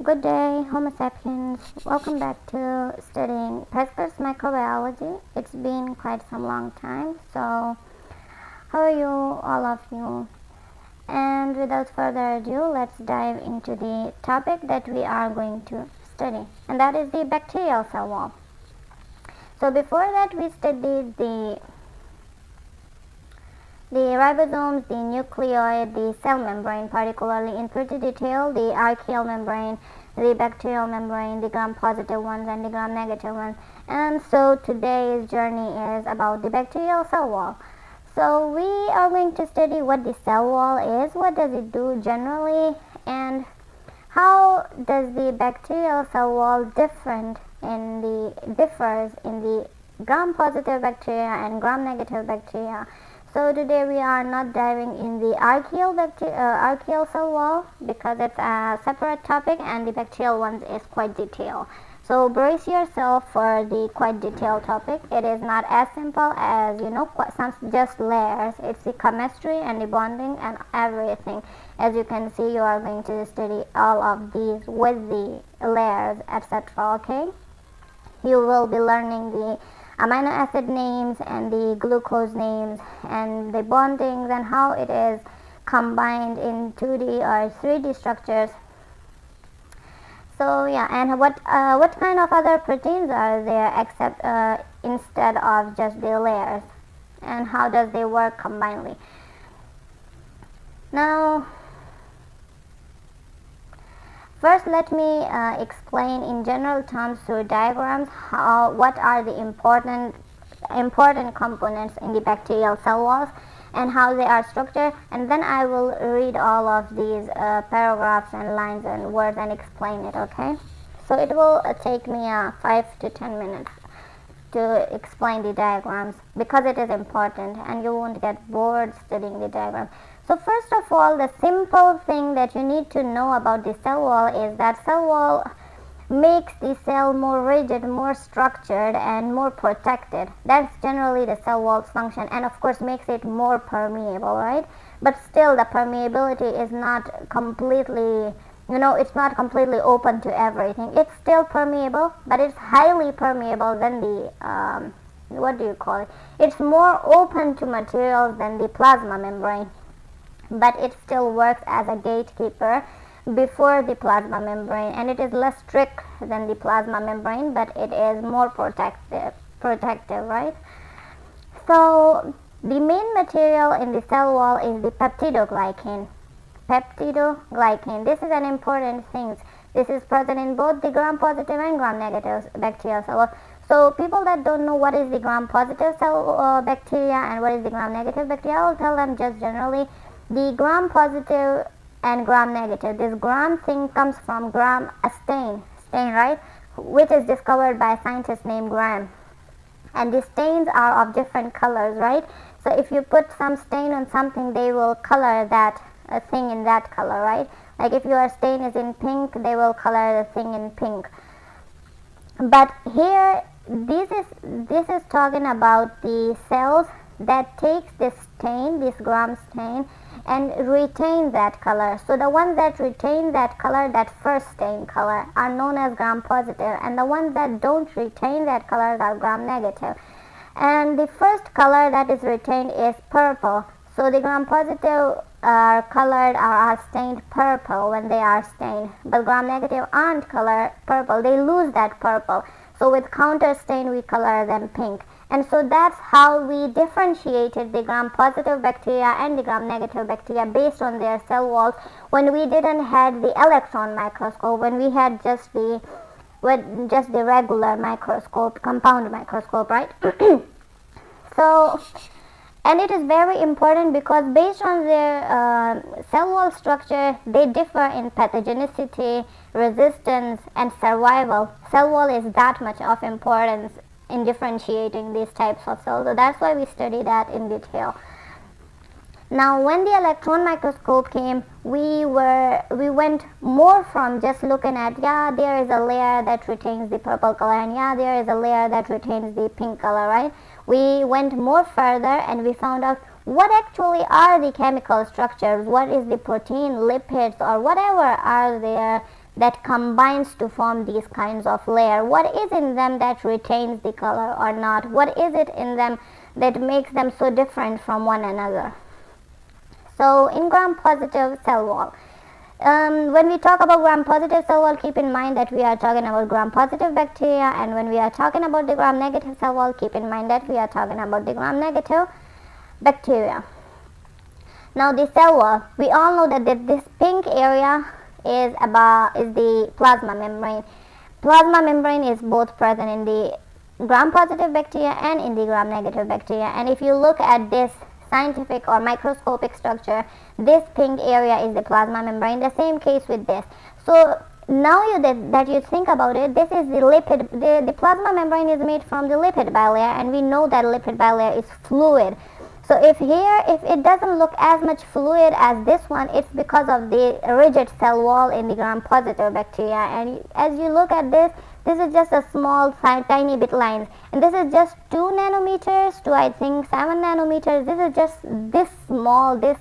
Good day, Homo sapiens. Welcome back to studying Prescott's microbiology. It's been quite some long time. So, how are you, all of you? And without further ado, let's dive into the topic that we are going to study, and that is the bacterial cell wall. So, before that, we studied the ribosomes, the nucleoid, the cell membrane, particularly in pretty detail, the archaeal membrane, the bacterial membrane, the gram-positive ones and the gram-negative ones. And so today's journey is about the bacterial cell wall. So we are going to study what the cell wall is, what does it do generally, and how does the bacterial cell wall differs in the gram-positive bacteria and gram-negative bacteria. So today we are not diving in the archaeal cell wall because it's a separate topic, and the bacterial ones is quite detailed. So brace yourself for the quite detailed topic. It is not as simple as some just layers. It's the chemistry and the bonding and everything. As you can see, you are going to study all of these with the layers, etc. Okay, you will be learning the amino acid names and the glucose names and the bondings and how it is combined in 2D or 3D structures. So yeah, and what kind of other proteins are there except instead of just the layers, and how does they work combinedly? Now, first, let me explain in general terms through diagrams what are the important components in the bacterial cell walls and how they are structured, and then I will read all of these paragraphs and lines and words and explain it. Okay, so it will take me 5 to 10 minutes to explain the diagrams because it is important and you won't get bored studying the diagram. So first of all, the simple thing that you need to know about the cell wall is that cell wall makes the cell more rigid, more structured, and more protected. That's generally the cell wall's function, and of course makes it more permeable, right? But still the permeability is not completely, it's not completely open to everything. It's still permeable, but it's highly permeable than the, what do you call it? It's more open to materials than the plasma membrane, but it still works as a gatekeeper before the plasma membrane, and it is less strict than the plasma membrane, but it is more protective, right? So the main material in the cell wall is the peptidoglycan. This is an important thing. This is present in both the gram-positive and gram-negative bacterial cell wall. So people that don't know what is the gram-positive cell bacteria and what is the gram-negative bacteria, I will tell them just generally. The gram-positive and gram-negative, this gram thing comes from gram, a stain, right, which is discovered by a scientist named Graham, and the stains are of different colors, right? So if you put some stain on something, they will color that thing in that color, right? Like if your stain is in pink, they will color the thing in pink. But here this is talking about the cells that takes this stain, this gram stain, and retain that color. So the ones that retain that color, that first stain color, are known as gram-positive, and the ones that don't retain that color are gram-negative. And the first color that is retained is purple. So the gram-positive are colored or are stained purple when they are stained, but gram-negative aren't colored purple. They lose that purple. So with counter stain, we color them pink. And so that's how we differentiated the gram-positive bacteria and the gram-negative bacteria based on their cell walls when we didn't have the electron microscope, when we had just the regular microscope, compound microscope, right? So, and it is very important because based on their cell wall structure, they differ in pathogenicity, resistance, and survival. Cell wall is that much of importance in differentiating these types of cells. So that's why we study that in detail. Now, when the electron microscope came, we went more from just looking at, there is a layer that retains the purple color, and there is a layer that retains the pink color, right? We went more further and we found out what actually are the chemical structures, what is the protein, lipids, or whatever are there that combines to form these kinds of layer? What is in them that retains the color or not? What is it in them that makes them so different from one another? So in gram-positive cell wall, when we talk about gram-positive cell wall, keep in mind that we are talking about gram-positive bacteria, and when we are talking about the gram-negative cell wall, keep in mind that we are talking about the gram-negative bacteria. Now the cell wall, we all know that this pink area is the plasma membrane. Plasma membrane is both present in the gram-positive bacteria and in the gram-negative bacteria, and if you look at this scientific or microscopic structure, this pink area is the plasma membrane. The same case with this. So now that you think about it, this is the lipid. The plasma membrane is made from the lipid bilayer, and we know that lipid bilayer is fluid. So if it doesn't look as much fluid as this one, it's because of the rigid cell wall in the gram-positive bacteria. And as you look at this is just a small tiny bit lines, and this is just 2 nanometers to I think 7 nanometers. This is just this small, this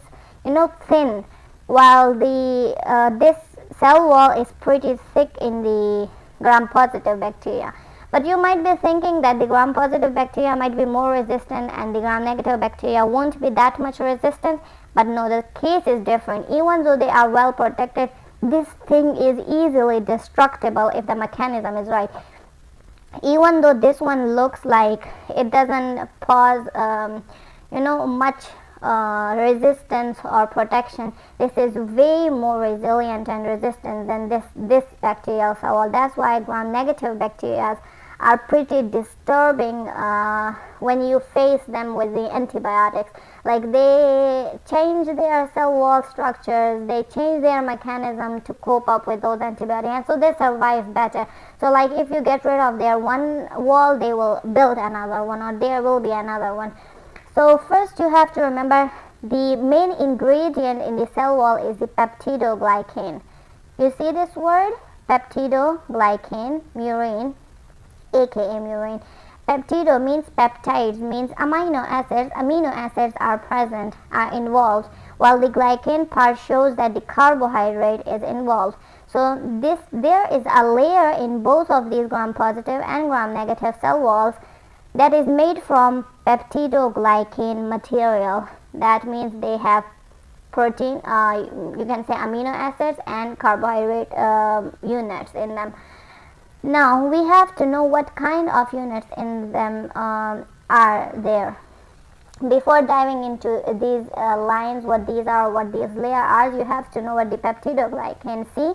thin, while the this cell wall is pretty thick in the gram-positive bacteria. But you might be thinking that the gram-positive bacteria might be more resistant and the gram-negative bacteria won't be that much resistant. But no, the case is different. Even though they are well protected, this thing is easily destructible if the mechanism is right. Even though this one looks like it doesn't pose much resistance or protection, this is way more resilient and resistant than this bacterial cell wall. That's why gram-negative bacteria are pretty disturbing when you face them with the antibiotics. Like, they change their cell wall structures, they change their mechanism to cope up with those antibiotics, and so they survive better. So like, if you get rid of their one wall, they will build another one, or there will be another one. So first you have to remember the main ingredient in the cell wall is the peptidoglycan. You see this word? Peptidoglycan, murine, aka murine. Peptido means peptides, means amino acids. Amino acids are present, are involved, while the glycan part shows that the carbohydrate is involved. So there is a layer in both of these gram-positive and gram-negative cell walls that is made from peptidoglycan material. That means they have protein, you can say amino acids and carbohydrate units in them. Now we have to know what kind of units in them are there. Before diving into these lines, what these are, what these layers are, you have to know what the peptidoglycan see.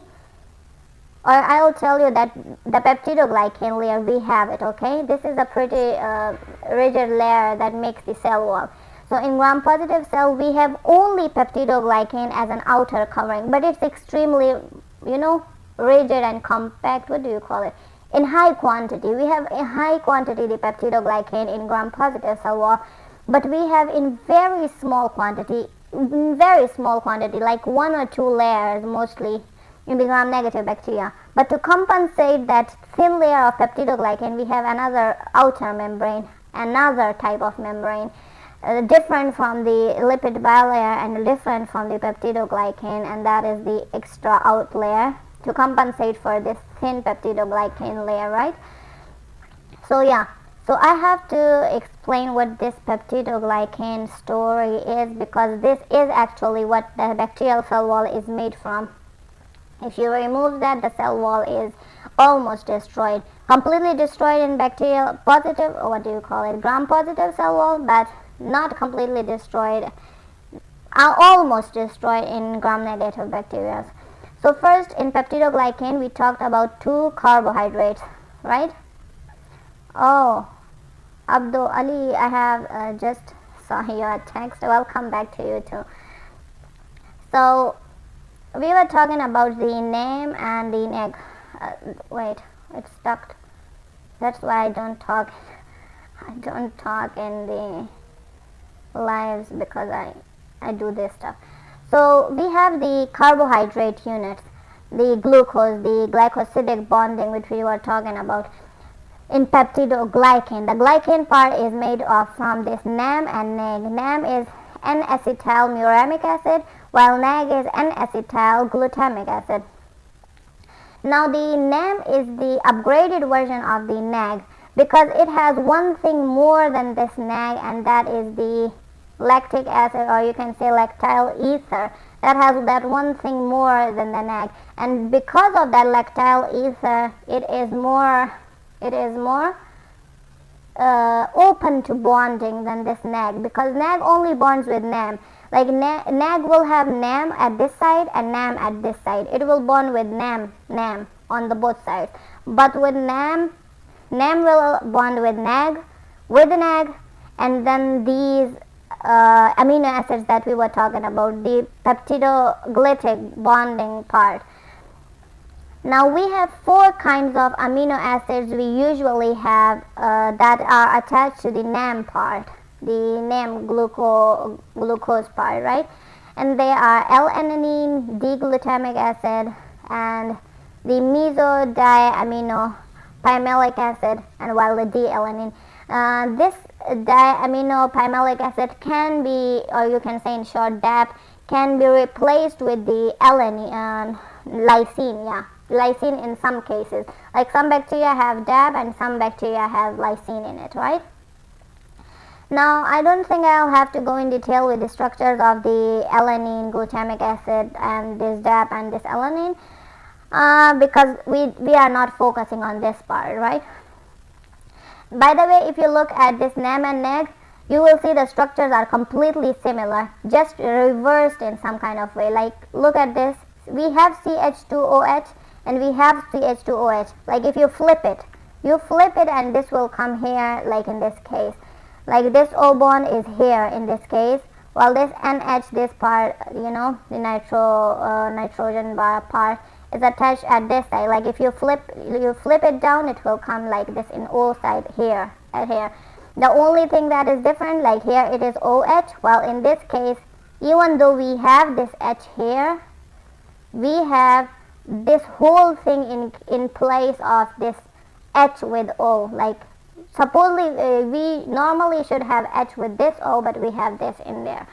Or I'll tell you that the peptidoglycan layer, we have it, okay? This is a pretty rigid layer that makes the cell wall. So in gram-positive cell, we have only peptidoglycan as an outer covering, but it's extremely, rigid and compact. What do you call it? In high quantity. We have a high quantity the peptidoglycan in gram-positive cell wall, but we have in very small quantity, like 1 or 2 layers mostly in the gram-negative bacteria. But to compensate that thin layer of peptidoglycan, we have another outer membrane, another type of membrane, different from the lipid bilayer and different from the peptidoglycan, and that is the extra out layer to compensate for this thin peptidoglycan layer, right? So yeah, so I have to explain what this peptidoglycan story is, because this is actually what the bacterial cell wall is made from. If you remove that, the cell wall is almost destroyed, completely destroyed in bacterial positive, or what do you call it, gram-positive cell wall, but not completely destroyed, almost destroyed in gram-negative bacteria. So first, in peptidoglycan, we talked about 2 carbohydrates, right? Oh, Abdul Ali, I have just saw your text. Welcome back to you too. So we were talking about the name and the neg. Wait, it's stuck. That's why I don't talk in the lives, because I do this stuff. So we have the carbohydrate units, the glucose, the glycosidic bonding, which we were talking about in peptidoglycan. The glycan part is made of from this NAM and NAG. NAM is N-acetyl muramic acid, while NAG is N-acetyl glutamic acid. Now the NAM is the upgraded version of the NAG because it has one thing more than this NAG, and that is the lactic acid, or you can say lactile ether, that has that one thing more than the NAG. And because of that lactile ether, it is more open to bonding than this NAG, because NAG only bonds with NAM. Like NAG will have NAM at this side and NAM at this side. It will bond with NAM on the both sides. But with NAM will bond with NAG, and then these amino acids that we were talking about, the peptidoglycan bonding part. Now we have 4 kinds of amino acids we usually have that are attached to the NAM part, the NAM glucose part, right? And they are L-alanine, D-glutamic acid, and the mesodiamino pymalic acid, and while the D-alanine. This diamino pymalic acid can be, or you can say in short DAP, can be replaced with the alanine, lysine, lysine in some cases. Like some bacteria have DAP and some bacteria have lysine in it, right? Now I don't think I'll have to go in detail with the structures of the alanine, glutamic acid, and this DAP and this alanine, because we are not focusing on this part, right? By the way, if you look at this NAM and NAG, you will see the structures are completely similar, just reversed in some kind of way. Like look at this, we have CH2OH and we have CH2OH. Like if you flip it and this will come here, like in this case. Like this O bond is here in this case, while this NH, this part, the nitrogen bar part, is attached at this side. Like if you flip it down, it will come like this in O side here and here. The only thing that is different, like here it is OH, while in this case, even though we have this H here, we have this whole thing in place of this H with O. Like supposedly we normally should have H with this O, but we have this in there.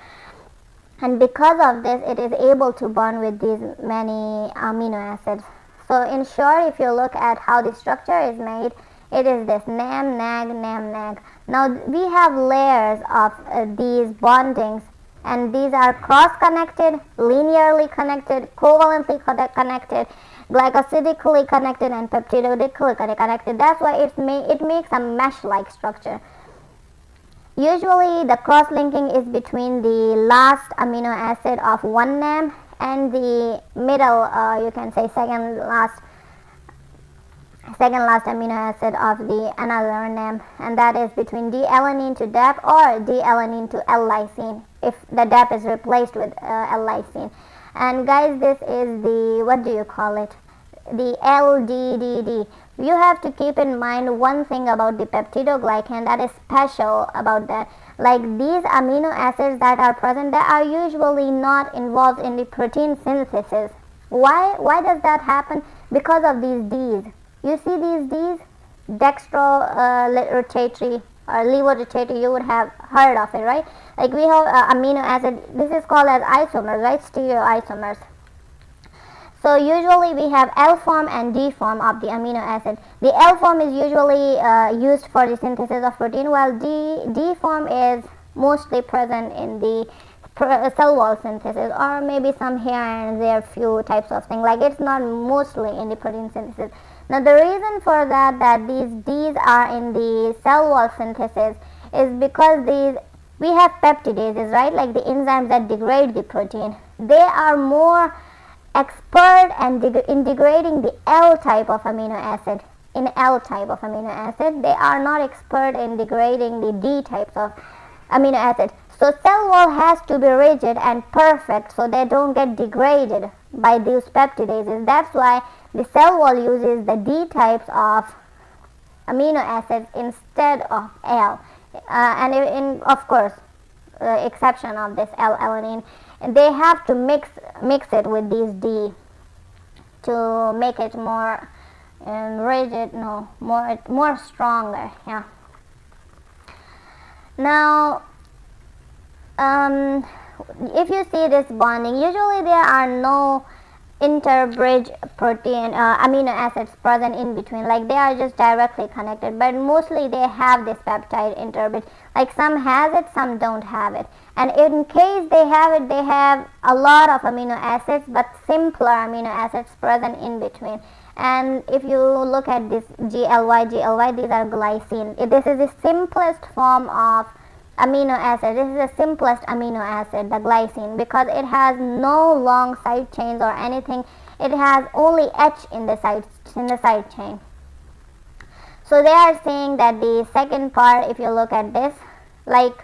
And because of this, it is able to bond with these many amino acids. So in short, if you look at how the structure is made, it is this NAM, NAG, NAM, NAG. Now we have layers of these bondings, and these are cross-connected, linearly connected, covalently connected, glycosidically connected, and peptidoglycally connected. That's why it makes a mesh-like structure. Usually the cross-linking is between the last amino acid of one NAM and the middle, you can say second last amino acid of the another NAM, and that is between D-alanine to DAP or D-alanine to L-lysine if the DAP is replaced with L-lysine. And guys, this is the, what do you call it, the LDDD. You have to keep in mind one thing about the peptidoglycan that is special about that. Like these amino acids that are present, they are usually not involved in the protein synthesis. Why does that happen? Because of these Ds. You see these Ds? Dextrorotatory or levorotatory, you would have heard of it, right? Like we have amino acid, this is called as isomers, right? Stereoisomers. So usually we have L form and D form of the amino acid. The L form is usually used for the synthesis of protein, while D form is mostly present in the cell wall synthesis, or maybe some here and there few types of things. Like it's not mostly in the protein synthesis. Now the reason for that these D's are in the cell wall synthesis is because we have peptidases, right? Like the enzymes that degrade the protein. They are more expert in degrading the L type of amino acid. In L type of amino acid, they are not expert in degrading the D types of amino acid. So cell wall has to be rigid and perfect so they don't get degraded by these peptidases. That's why the cell wall uses the D types of amino acids instead of L. And in of course, exception of this L-alanine, they have to mix it with these D to make it more rigid, more stronger. Yeah. Now, if you see this bonding, usually there are no interbridge protein amino acids present in between, like they are just directly connected, but mostly they have this peptide interbridge, like some has it, some don't have it, and in case they have it, they have a lot of amino acids but simpler amino acids present in between. And if you look at this GLY, these are glycine. This is the simplest form of amino acid. This is the simplest amino acid, the glycine, because it has no long side chains or anything. It has only H in the side chain. So they are saying that the second part, if you look at this, like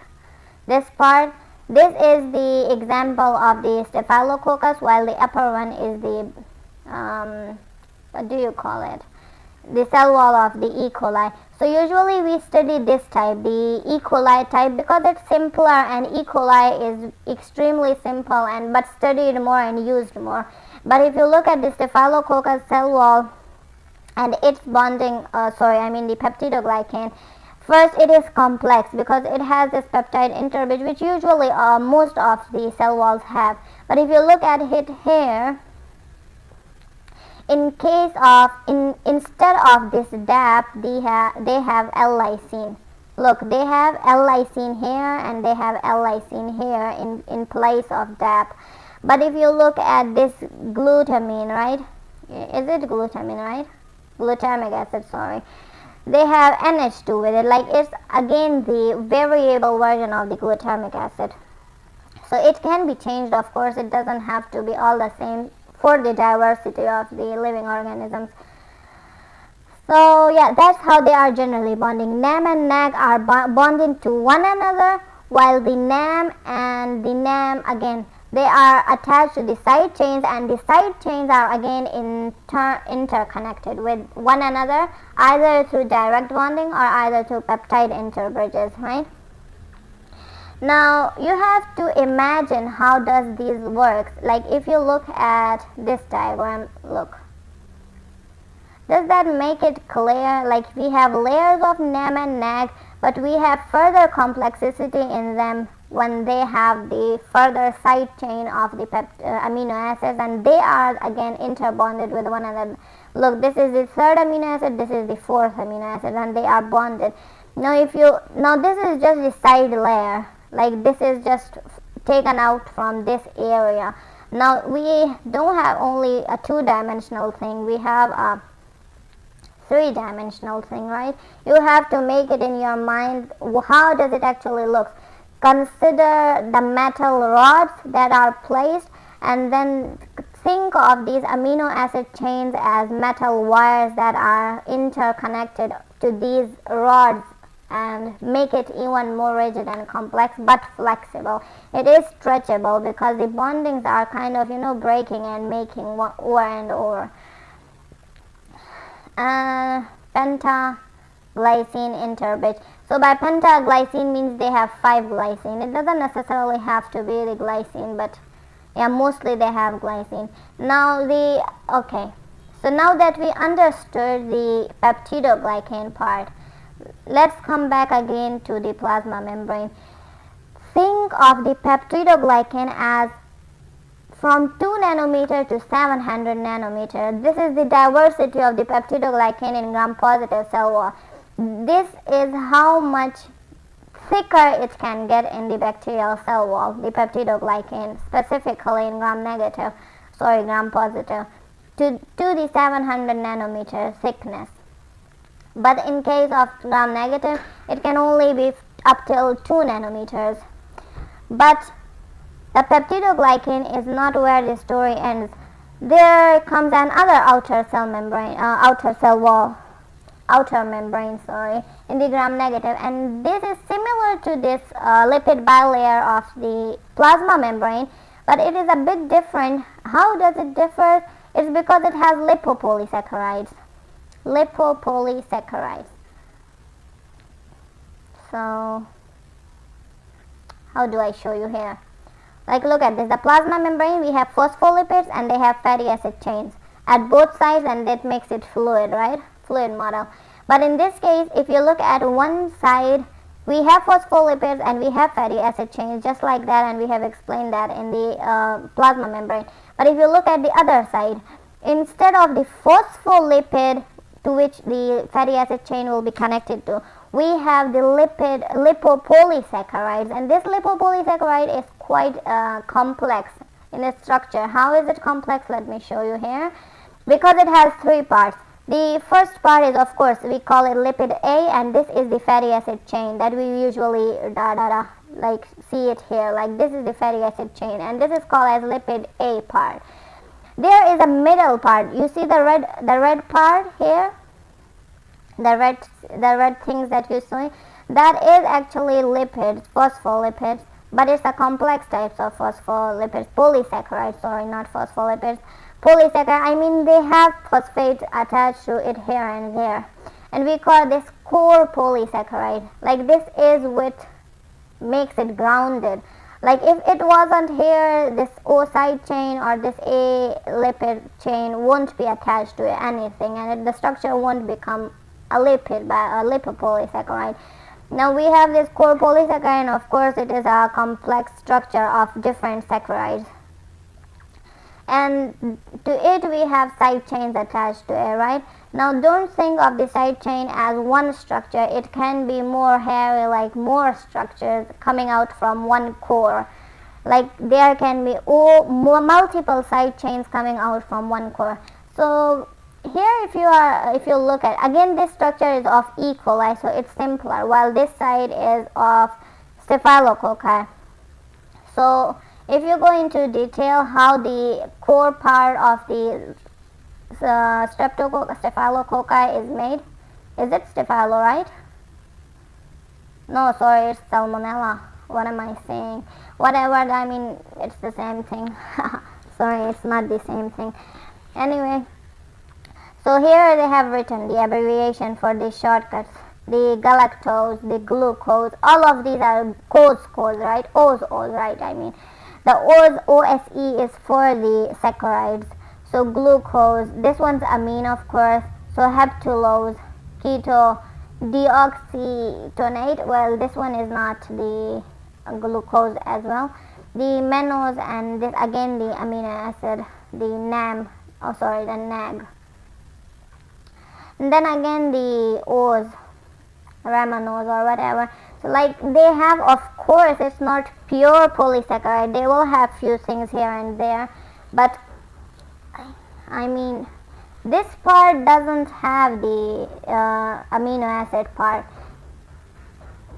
this part, this is the example of the staphylococcus, while the upper one is the what do you call it, the cell wall of the E. coli. So usually we study this type, the E. coli type, because it's simpler, and E. coli is extremely simple and but studied more and used more. But if you look at the staphylococcus cell wall and its bonding, the peptidoglycan, first it is complex because it has this peptide interbridge, which usually most of the cell walls have. But if you look at it here, in case of instead of this DAP, they have L-lysine. Look, they have L-lysine here and they have L-lysine here in place of DAP. But if you look at this glutamine, right? Is it glutamine, right? Glutamic acid, sorry. They have NH2 with it. Like it's again the variable version of the glutamic acid. So it can be changed, of course. It doesn't have to be all the same for the diversity of the living organisms. So yeah, that's how they are generally bonding. NAM and NAG are bonding to one another, while the NAM and the NAM, again, they are attached to the side chains, and the side chains are again interconnected with one another, either through direct bonding or either through peptide interbridges, right? Now you have to imagine how does this work. Like if you look at this diagram, look, does that make it clear? Like we have layers of NAM and NAG, but we have further complexity in them when they have the further side chain of the amino acids, and they are again interbonded with one another. Look, this is the third amino acid, this is the fourth amino acid, and they are bonded. Now this is just the side layer. Like this is just taken out from this area. Now we don't have only a two-dimensional thing, we have a three-dimensional thing, right? You have to make it in your mind, how does it actually look. Consider the metal rods that are placed, and then think of these amino acid chains as metal wires that are interconnected to these rods, and make it even more rigid and complex but flexible. It is stretchable because the bondings are kind of breaking and making over and over. Pentaglycine interbridge. So by pentaglycine means they have 5 glycine. It doesn't necessarily have to be the glycine, but yeah, mostly they have glycine. So now that we understood the peptidoglycan part, let's come back again to the plasma membrane. Think of the peptidoglycan as from 2 nanometer to 700 nanometer. This is the diversity of the peptidoglycan in gram-positive cell wall. This is how much thicker it can get in the bacterial cell wall, the peptidoglycan, specifically in gram-positive, to the 700 nanometer thickness. But in case of gram-negative, it can only be up till 2 nanometers. But the peptidoglycan is not where the story ends. There comes another outer membrane, in the gram-negative, and this is similar to this lipid bilayer of the plasma membrane, but it is a bit different. How does it differ? It's because it has lipopolysaccharides. So how do I show you here? Like look at this, the plasma membrane, we have phospholipids and they have fatty acid chains at both sides, and that makes it fluid, right? Fluid model. But in this case, if you look at one side, we have phospholipids and we have fatty acid chains just like that, and we have explained that in the plasma membrane. But if you look at the other side, instead of the phospholipid to which the fatty acid chain will be connected to, we have the lipopolysaccharides, and this lipopolysaccharide is quite complex in its structure. How is it complex? Let me show you here. Because it has three parts. The first part is, of course, we call it lipid A, and this is the fatty acid chain that we usually like see it here. Like this is the fatty acid chain, and this is called as lipid A part. There is a middle part. You see the red part here, the red things that you see. That is actually lipids, phospholipids, but it's a complex types of phospholipids, polysaccharides. Sorry, not phospholipids. Polysaccharide, I mean they have phosphate attached to it here and there, and we call this core polysaccharide. Like this is what makes it grounded. Like if it wasn't here, this O side chain or this A lipid chain won't be attached to anything, and the structure won't become a lipid, by a lipopolysaccharide. Now we have this core polysaccharide, and of course it is a complex structure of different saccharides, and to it we have side chains attached to it, right? Now don't think of the side chain as one structure. It can be more hairy, like more structures coming out from one core. Like there can be multiple side chains coming out from one core. So here if you look at, again, this structure is of E. coli, so it's simpler, while this side is of staphylococci. So if you go into detail how the core part of the staphylococci is made, is it staphylo, right? No, sorry, it's salmonella. What am I saying? Whatever, I mean, it's the same thing. Sorry, it's not the same thing. Anyway, so here they have written the abbreviation for these shortcuts. The galactose, the glucose, all of these are codes, right? O's, right? I mean, the O's, OSE is for the saccharides. So glucose, this one's amine, of course. So heptulose, keto, deoxytonate, well, this one is not the glucose as well. The mannose, and this again the amino acid, the NAM, the NAG. And then again the O's, ramenose or whatever. So like they have, of course, it's not pure polysaccharide. They will have few things here and there, but I mean this part doesn't have the amino acid part.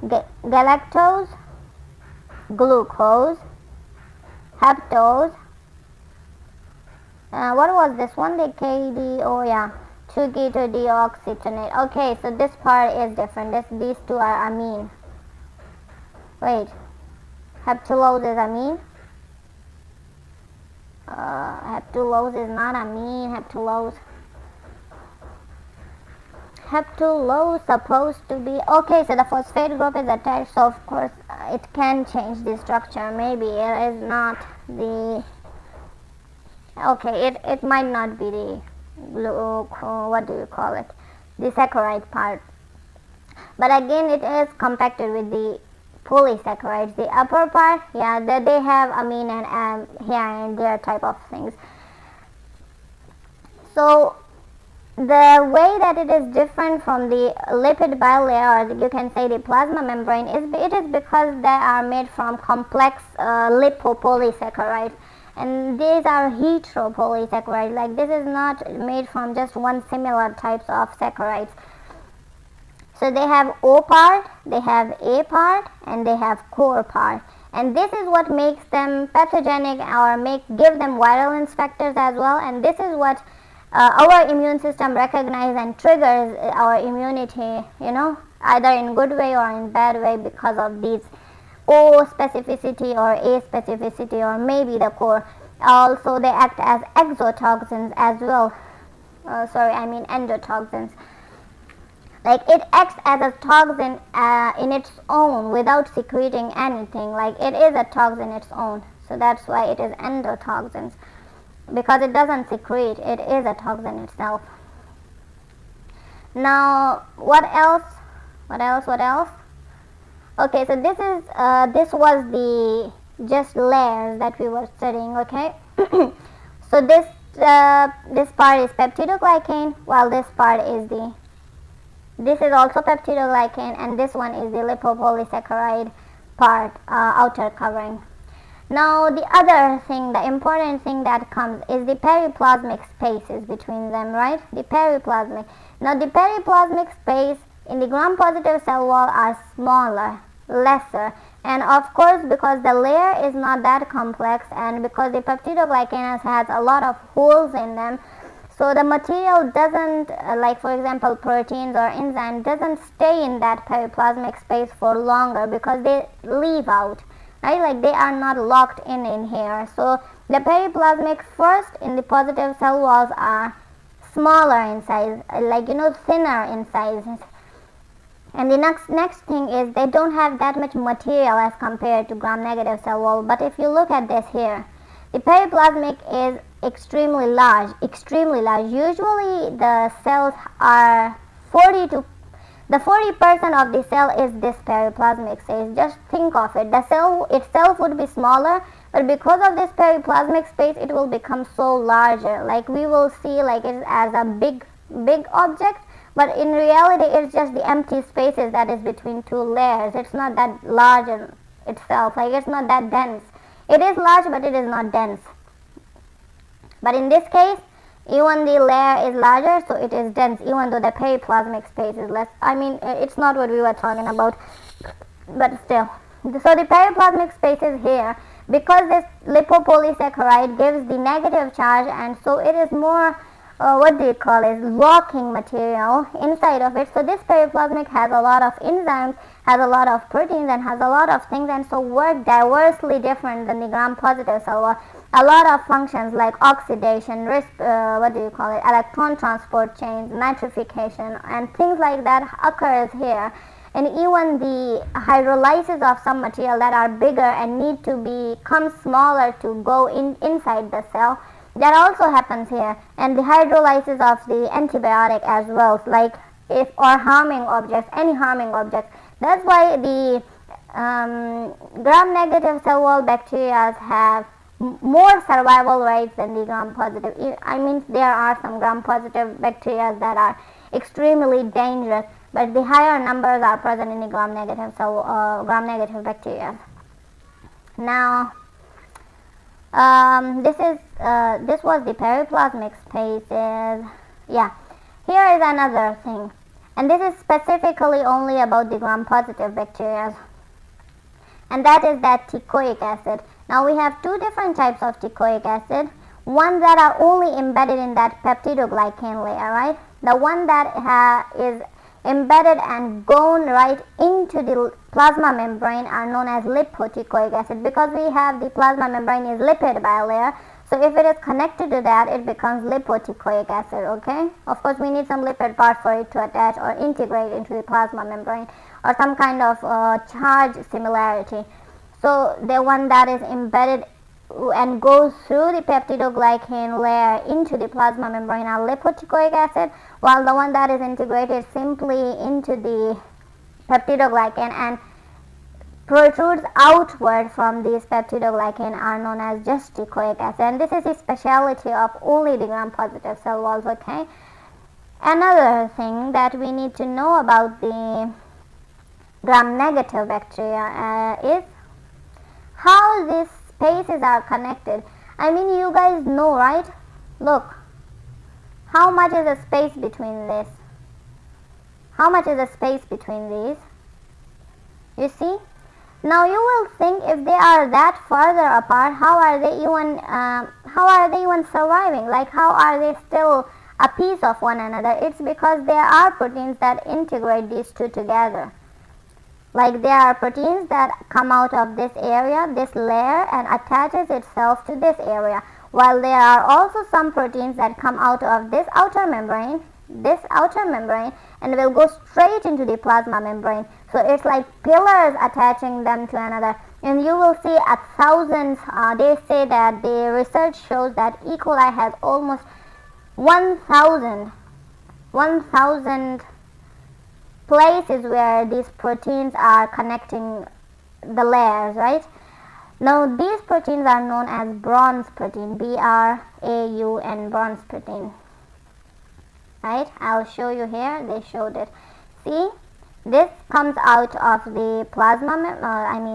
Galactose, glucose, heptose. What was this one? The KD, 2-keto-deoxytonate. Okay, so this part is different. These two are amine. Wait, heptulose is amine? Heptulose is not amine. Heptulose supposed to be, okay, so the phosphate group is attached, so of course it can change the structure. Maybe it is not the, okay, it might not be the what do you call it, the saccharide part, but again it is compacted with the polysaccharides. The upper part, yeah, they have amine and here and there type of things. So the way that it is different from the lipid bilayer, or you can say the plasma membrane, is because they are made from complex lipopolysaccharides, and these are heteropolysaccharides. Like this is not made from just one similar types of saccharides. So they have O part, they have A part, and they have core part, and this is what makes them pathogenic or give them virulence factors as well. And this is what our immune system recognizes and triggers our immunity, either in good way or in bad way, because of these O specificity or A specificity, or maybe the core. Also they act as exotoxins as well. Endotoxins. Like it acts as a toxin in its own without secreting anything. Like it is a toxin its own. So that's why it is endotoxins. Because it doesn't secrete, it is a toxin itself. Now, what else? Okay, so this was the just layers that we were studying, okay? So this part is peptidoglycan, while this part is this is also peptidoglycan, and this one is the lipopolysaccharide part, outer covering. Now the other thing, the important thing that comes is the periplasmic spaces between them, right? The periplasmic. Now the periplasmic space in the gram-positive cell wall are smaller, lesser, and of course because the layer is not that complex and because the peptidoglycan has a lot of holes in them, so the material doesn't, like for example proteins or enzymes, doesn't stay in that periplasmic space for longer because they leave out, right? Like they are not locked in here. So the periplasmic first in the positive cell walls are smaller in size, like thinner in size. And the next thing is they don't have that much material as compared to gram-negative cell wall. But if you look at this here, the periplasmic is extremely large, extremely large. Usually the cells are 40% of the cell is this periplasmic space. Just think of it. The cell itself would be smaller, but because of this periplasmic space, it will become so larger. Like we will see like it as a big object, but in reality it's just the empty spaces that is between two layers. It's not that large in itself. Like it's not that dense. It is large, but it is not dense. But in this case, even the layer is larger, so it is dense, even though the periplasmic space is less. I mean, it's not what we were talking about, but still. So the periplasmic space is here because this lipopolysaccharide gives the negative charge, and so it is more, locking material inside of it. So this periplasmic has a lot of enzymes, has a lot of proteins, and has a lot of things, and so work diversely different than the gram-positive cell wall. A lot of functions like oxidation, electron transport chains, nitrification, and things like that occurs here. And even the hydrolysis of some material that are bigger and need to become smaller to go inside the cell, that also happens here. And the hydrolysis of the antibiotic as well, like any harming objects. That's why the gram-negative cell wall bacteria have more survival rates than the gram-positive. I mean, there are some gram-positive bacteria that are extremely dangerous, but the higher numbers are present in the gram-negative bacteria. Now, this was the periplasmic spaces. Yeah, here is another thing, and this is specifically only about the gram-positive bacteria, and that is that teichoic acid. Now we have two different types of teichoic acid. Ones that are only embedded in that peptidoglycan layer, right? The one that is embedded and gone right into the plasma membrane are known as lipoteichoic acid, because we have the plasma membrane is lipid bilayer. So if it is connected to that, it becomes lipoteichoic acid, okay? Of course, we need some lipid part for it to attach or integrate into the plasma membrane, or some kind of charge similarity. So the one that is embedded and goes through the peptidoglycan layer into the plasma membrane are lipoteichoic acid, while the one that is integrated simply into the peptidoglycan and protrudes outward from these peptidoglycan are known as just teichoic acid. And this is a specialty of only the gram-positive cell walls, okay? Another thing that we need to know about the gram-negative bacteria is how these spaces are connected. I mean, you guys know, right? Look, how much is the space between this? How much is the space between these? You see? Now you will think, if they are that farther apart, how are they even surviving? Like, how are they still a piece of one another? It's because there are proteins that integrate these two together. Like, there are proteins that come out of this area, this layer, and attaches itself to this area, while there are also some proteins that come out of this outer membrane, and will go straight into the plasma membrane. So it's like pillars attaching them to another. And you will see at thousands, they say that the research shows that E. coli has almost 1,000 places where these proteins are connecting the layers, right? Now these proteins are known as bronze protein, BRAUN, bronze protein. Right, I'll show you here. They showed it. See, this comes out of the plasma,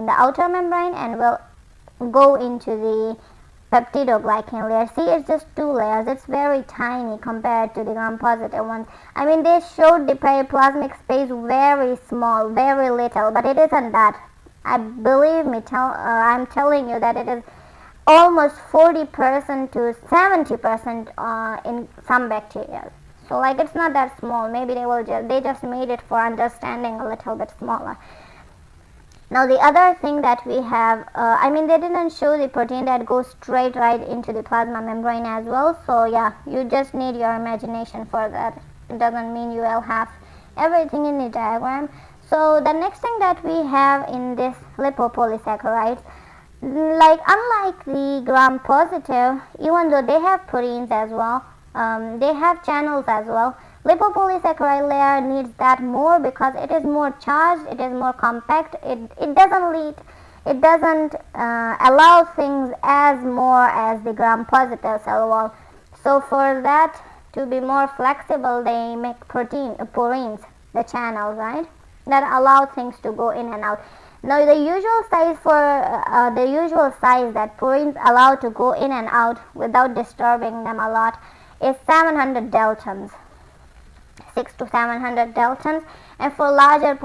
the outer membrane, and will go into the peptidoglycan layer. See, it's just two layers. It's very tiny compared to the gram-positive ones. I mean, they showed the periplasmic space very small, very little, but it isn't that. I believe me, I'm telling you that it is almost 40% to 70% in some bacteria. So like it's not that small. Maybe they just made it for understanding a little bit smaller. Now the other thing that we have, they didn't show the protein that goes straight right into the plasma membrane as well. So yeah, you just need your imagination for that. It doesn't mean you will have everything in the diagram. So the next thing that we have in this lipopolysaccharides, like unlike the gram-positive, even though they have proteins as well, they have channels as well. Lipopolysaccharide layer needs that more because it is more charged, it is more compact, it doesn't allow things as more as the gram-positive cell wall. So for that to be more flexible, they make porins, the channels, right, that allow things to go in and out. Now the usual size that porins allow to go in and out without disturbing them a lot is 700 daltons. 6 to 700 daltons, and for larger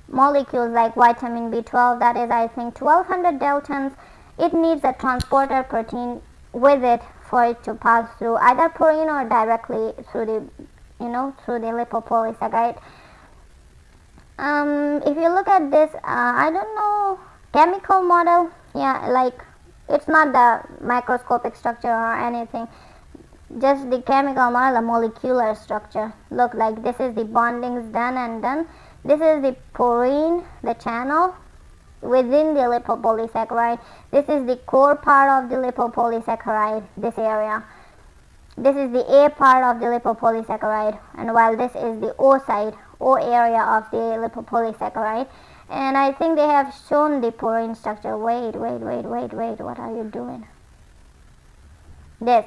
molecules like vitamin B12, that is I think 1200 daltons, it needs a transporter protein with it for it to pass through either porin or directly through the lipopolysaccharide. If you look at this, I don't know, chemical model, yeah, like it's not the microscopic structure or anything, just the chemical model, the molecular structure. Look, like this is the bondings done and done. This is the porine, the channel within the lipopolysaccharide. This is the core part of the lipopolysaccharide, this area. This is the A part of the lipopolysaccharide, and while this is the O side, O area of the lipopolysaccharide. And I think they have shown the porine structure. Wait, what are you doing? This.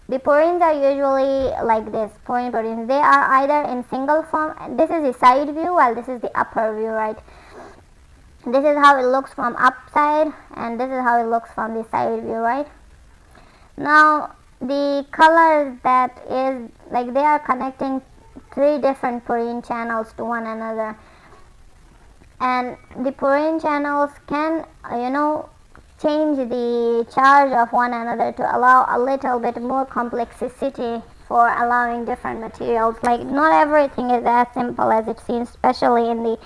The porins are usually like this, porine proteins. They are either in single form. This is the side view, while this is the upper view, right? This is how it looks from upside, and this is how it looks from the side view, right? Now, the color that is, like they are connecting 3 different porine channels to one another. And the porine channels can, change the charge of one another to allow a little bit more complexity for allowing different materials. Like not everything is as simple as it seems, especially in the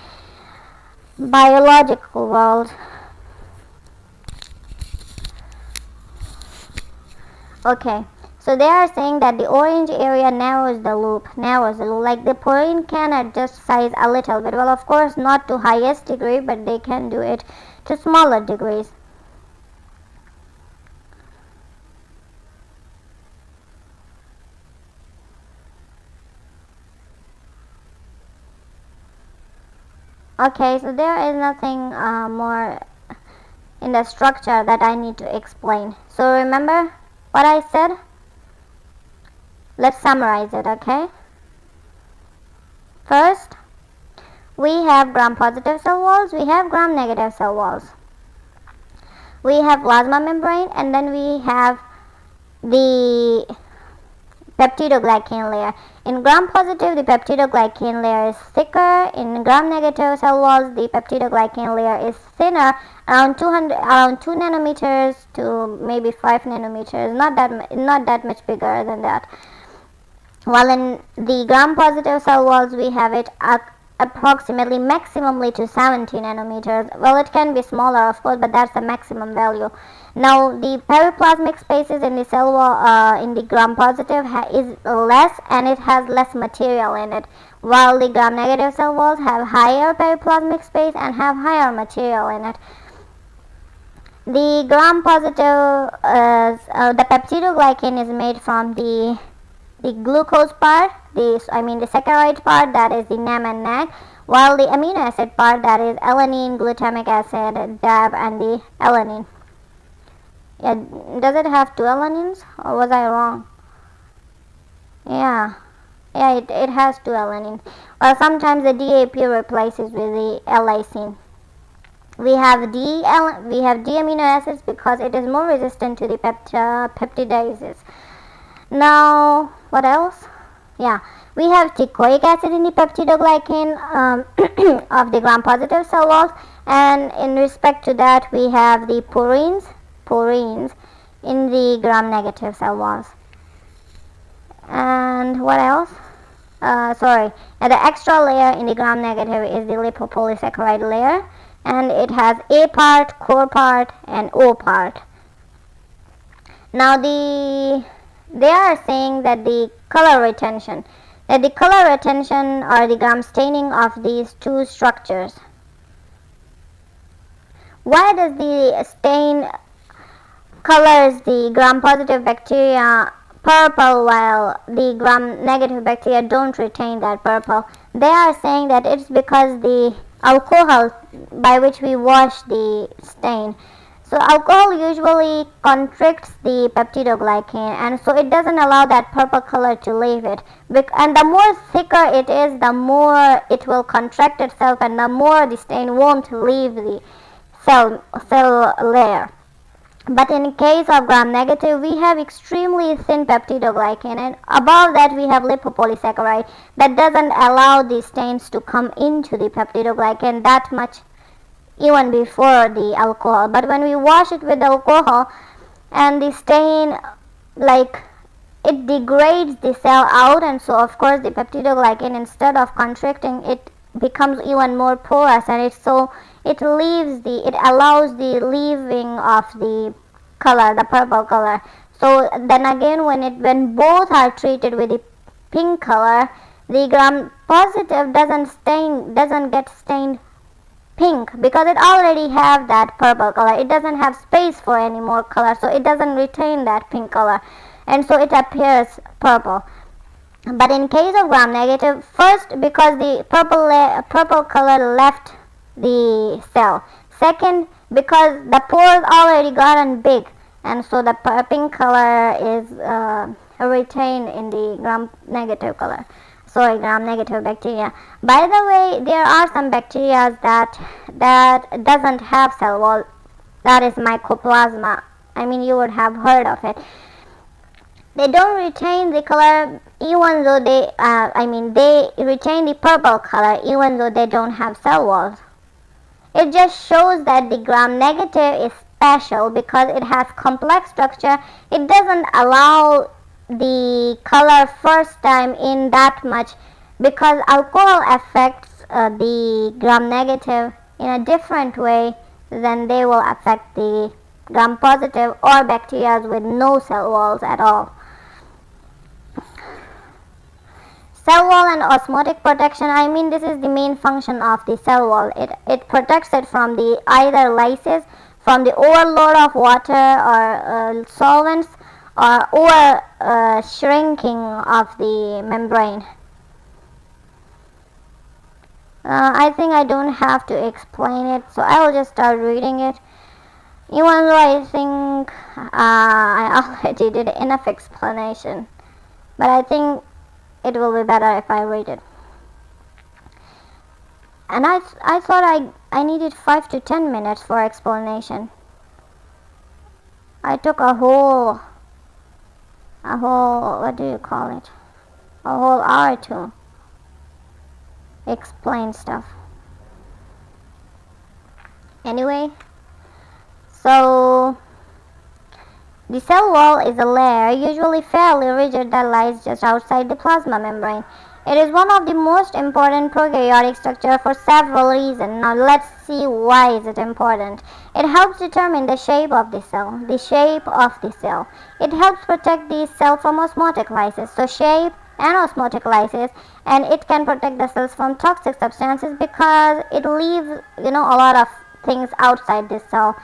biological world. Okay, so they are saying that the orange area narrows the loop. Like the porine can adjust size a little bit. Well, of course not to highest degree, but they can do it to smaller degrees. Okay, so there is nothing more in the structure that I need to explain. So remember what I said? Let's summarize it, okay? First, we have gram-positive cell walls, we have gram-negative cell walls. We have plasma membrane, and then we have the peptidoglycan layer. In gram-positive, the peptidoglycan layer is thicker. In gram-negative cell walls, the peptidoglycan layer is thinner, around 2 nanometers to maybe 5 nanometers, not that much bigger than that. While in the gram-positive cell walls, we have it approximately maximally to 70 nanometers. Well, it can be smaller, of course, but that's the maximum value. Now, the periplasmic spaces in the cell wall in the gram-positive is less, and it has less material in it, while the gram-negative cell walls have higher periplasmic space and have higher material in it. The gram-positive, the peptidoglycan is made from the glucose part, the saccharide part, that is the NAM and NAG, while the amino acid part, that is alanine, glutamic acid, DAB, and the alanine. Yeah, does it have 2 alanines or was I wrong? Yeah, it has 2 alanines. Or sometimes the DAP replaces with the lysine. We have D amino acids because it is more resistant to the peptidases. Now, what else? Yeah, we have teichoic acid in the peptidoglycan of the gram-positive cell walls, and in respect to that, we have the porins in the gram-negative cell walls. And what else? And the extra layer in the gram-negative is the lipopolysaccharide layer, and it has A part, core part, and O part. Now they are saying that the color retention or the gram staining of these two structures. Why does the stain colors the gram-positive bacteria purple while the gram-negative bacteria don't retain that purple? They are saying that it's because the alcohol by which we wash the stain. So alcohol usually constricts the peptidoglycan, and so it doesn't allow that purple color to leave it. And the more thicker it is, the more it will contract itself, and the more the stain won't leave the cell layer. But in case of gram-negative, we have extremely thin peptidoglycan, and above that we have lipopolysaccharide that doesn't allow the stains to come into the peptidoglycan that much even before the alcohol. But when we wash it with alcohol and the stain, like, it degrades the cell out, and so of course the peptidoglycan, instead of contracting, it becomes even more porous, and it allows the leaving of the color, the purple color. So then again, when both are treated with the pink color, the gram positive doesn't get stained pink because it already have that purple color. It doesn't have space for any more color, so it doesn't retain that pink color, and so it appears purple. But in case of gram negative, first, because the purple color left the cell. Second, because the pores already gotten big, and so the pink color is retained in the gram negative bacteria. By the way, there are some bacteria that doesn't have cell wall. That is mycoplasma. I mean, you would have heard of it. They don't retain the color even though they retain the purple color even though they don't have cell walls. It just shows that the gram negative is special because it has complex structure. It doesn't allow the color first time in that much because alcohol affects the gram negative in a different way than they will affect the gram positive or bacteria with no cell walls at all. Cell wall and osmotic protection, I mean, this is the main function of the cell wall. It protects it from the either lysis, from the overload of water or solvents, or shrinking of the membrane. I think I don't have to explain it, so I will just start reading it. Even though I think I already did enough explanation, but I think it will be better if I read it. And I thought I needed 5 to 10 minutes for explanation. I took a whole what do you call it? A whole hour to explain stuff. Anyway, so the cell wall is a layer, usually fairly rigid, that lies just outside the plasma membrane. It is one of the most important prokaryotic structures for several reasons. Now let's see why is it important. It helps determine the shape of the cell. It helps protect the cell from osmotic lysis. So shape and osmotic lysis, and it can protect the cells from toxic substances because it leaves a lot of things outside the cell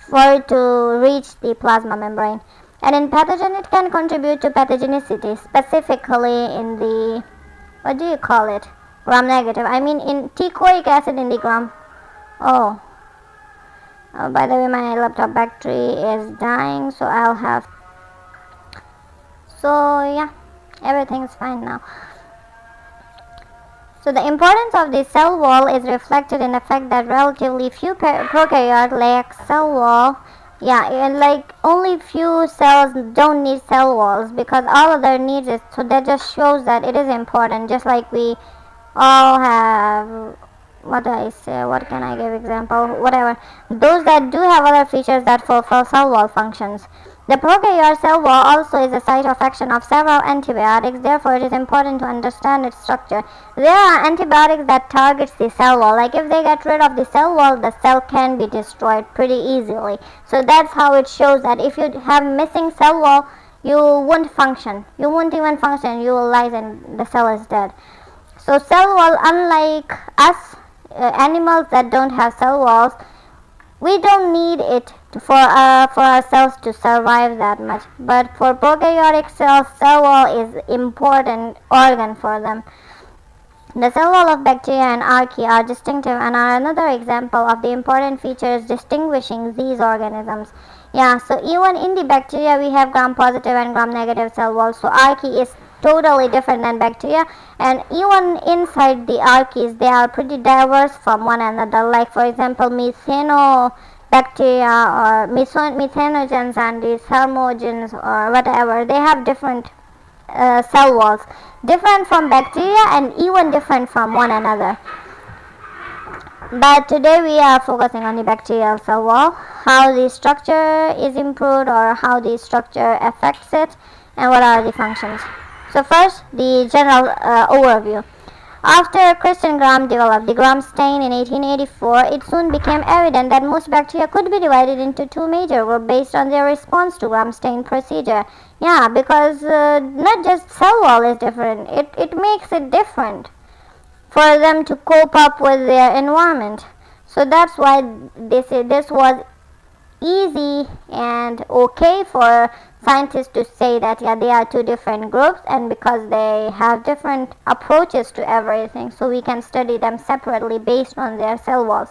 for it to reach the plasma membrane. And in pathogen, it can contribute to pathogenicity, specifically in the, what do you call it, gram negative. I mean in teichoic acid in the gram. By the way, my laptop battery is dying, so yeah, everything's fine now. So the importance of the cell wall is reflected in the fact that relatively few prokaryotes lack cell wall. Yeah, and like only few cells don't need cell walls because all other needs it. So that just shows that it is important. Just like we all have, what do I say? What can I give example? Whatever. Those that do have other features that fulfill cell wall functions. The prokaryote cell wall also is the site of action of several antibiotics, therefore it is important to understand its structure. There are antibiotics that target the cell wall, like if they get rid of the cell wall, the cell can be destroyed pretty easily. So that's how it shows that if you have missing cell wall, you won't function. You won't even function, you will lie and the cell is dead. So cell wall, unlike us, animals that don't have cell walls, we don't need it for our cells to survive that much. But for prokaryotic cells, cell wall is important organ for them. The cell wall of bacteria and archaea are distinctive and are another example of the important features distinguishing these organisms. Yeah, so even in the bacteria we have gram-positive and gram-negative cell walls. So archaea is totally different than bacteria, and even inside the archaeas they are pretty diverse from one another. Like for example, methanobacteria or methanogens and the thermogens or whatever, they have different cell walls, different from bacteria and even different from one another. But today we are focusing on the bacterial cell wall, how the structure is improved or how the structure affects it, and what are the functions. So first, the general overview. After Christian Gram developed the Gram stain in 1884, it soon became evident that most bacteria could be divided into two major groups based on their response to Gram stain procedure. Yeah, because not just cell wall is different, it makes it different for them to cope up with their environment. So that's why this was easy and okay for scientists to say that yeah, they are two different groups, and because they have different approaches to everything, so we can study them separately based on their cell walls.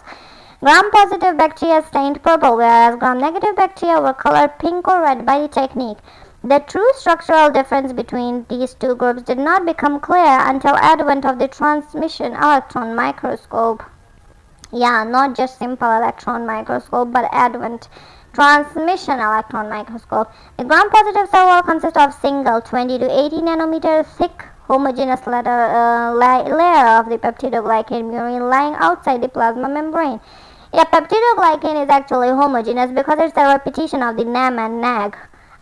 Gram-positive bacteria stained purple, whereas gram-negative bacteria were colored pink or red by the technique. The true structural difference between these two groups did not become clear until advent of the transmission electron microscope. Yeah, not just simple electron microscope, but advent transmission electron microscope. The gram-positive cell wall consists of single 20 to 80 nanometer thick homogeneous layer of the peptidoglycan purine lying outside the plasma membrane. Yeah, peptidoglycan is actually homogeneous because it's a repetition of the NAM and NAG.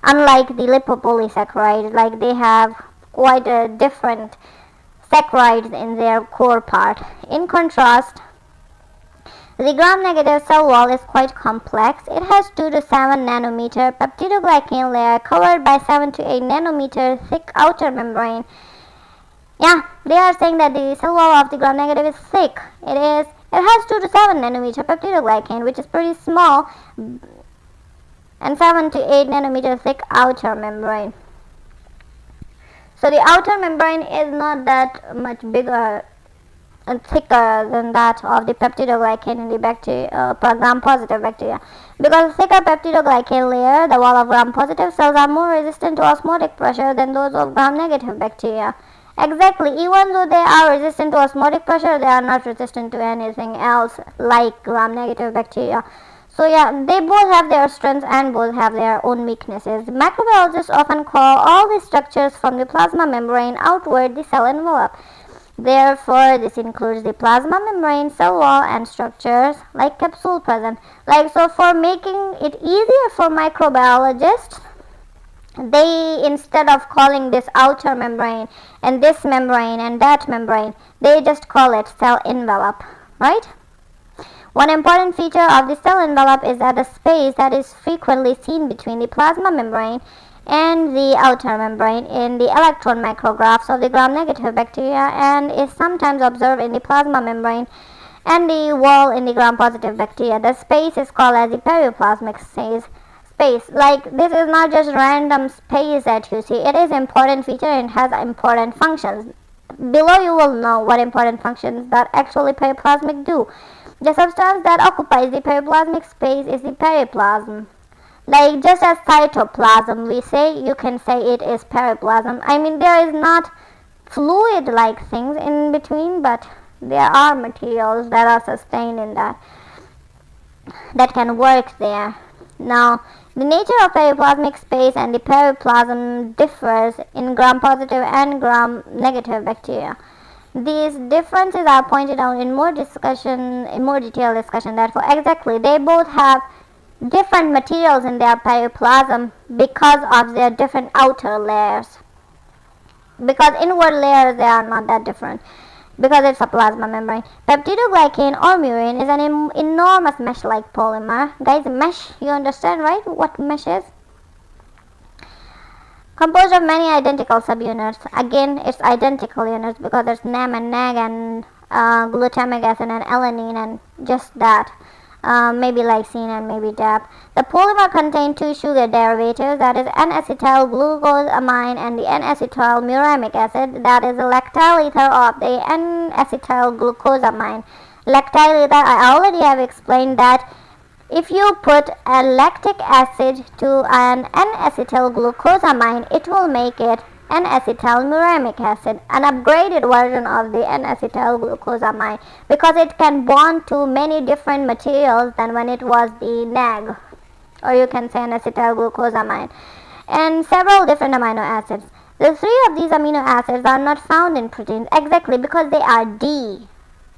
Unlike the lipopolysaccharides, like they have quite a different saccharides in their core part. In contrast, the gram-negative cell wall is quite complex. It has 2 to 7 nanometer peptidoglycan layer covered by 7 to 8 nanometer thick outer membrane. Yeah, they are saying that the cell wall of the gram-negative is thick. It has 2 to 7 nanometer peptidoglycan, which is pretty small, and 7 to 8 nanometer thick outer membrane. So the outer membrane is not that much bigger and thicker than that of the peptidoglycan in the gram-positive bacteria. Because thicker peptidoglycan layer, the wall of gram-positive cells are more resistant to osmotic pressure than those of gram-negative bacteria. Exactly, even though they are resistant to osmotic pressure, they are not resistant to anything else like gram-negative bacteria. So yeah, they both have their strengths and both have their own weaknesses. Microbiologists often call all the structures from the plasma membrane outward the cell envelope. Therefore, this includes the plasma membrane, cell wall, and structures like capsule present. So for making it easier for microbiologists, they, instead of calling this outer membrane and this membrane and that membrane, they just call it cell envelope, right? One important feature of the cell envelope is that the space that is frequently seen between the plasma membrane and the outer membrane in the electron micrographs of the gram-negative bacteria and is sometimes observed in the plasma membrane and the wall in the gram-positive bacteria. The space is called as the periplasmic space. Like, this is not just random space that you see. It is important feature and has important functions. Below you will know what important functions that actually periplasmic do. The substance that occupies the periplasmic space is the periplasm. Like just as cytoplasm we say, you can say it is periplasm. I mean, there is not fluid like things in between, but there are materials that are sustained in that can work there. Now, the nature of periplasmic space and the periplasm differs in gram-positive and gram-negative bacteria. These differences are pointed out in more detailed discussion. Therefore, exactly, they both have different materials in their periplasm because of their different outer layers. Because inward layers, they are not that different, because it's a plasma membrane. Peptidoglycan or murin is an enormous mesh-like polymer. Guys, mesh, you understand, right? What mesh is? Composed of many identical subunits. Again, it's identical units because there's NAM and NAG and glutamic acid and alanine and just that. Maybe lysine and maybe DAP. The polymer contains two sugar derivatives, that is N-acetyl glucosamine and the N-acetyl muramic acid, that is the lactyl ether of the N-acetyl glucosamine. Lactyl ether, I already have explained that if you put a lactic acid to an N-acetyl glucosamine, it will make it N-acetyl muramic acid, an upgraded version of the N-acetyl glucosamine, because it can bond to many different materials than when it was the NAG, or you can say N-acetyl glucosamine, and several different amino acids. The three of these amino acids are not found in proteins, exactly because they are D.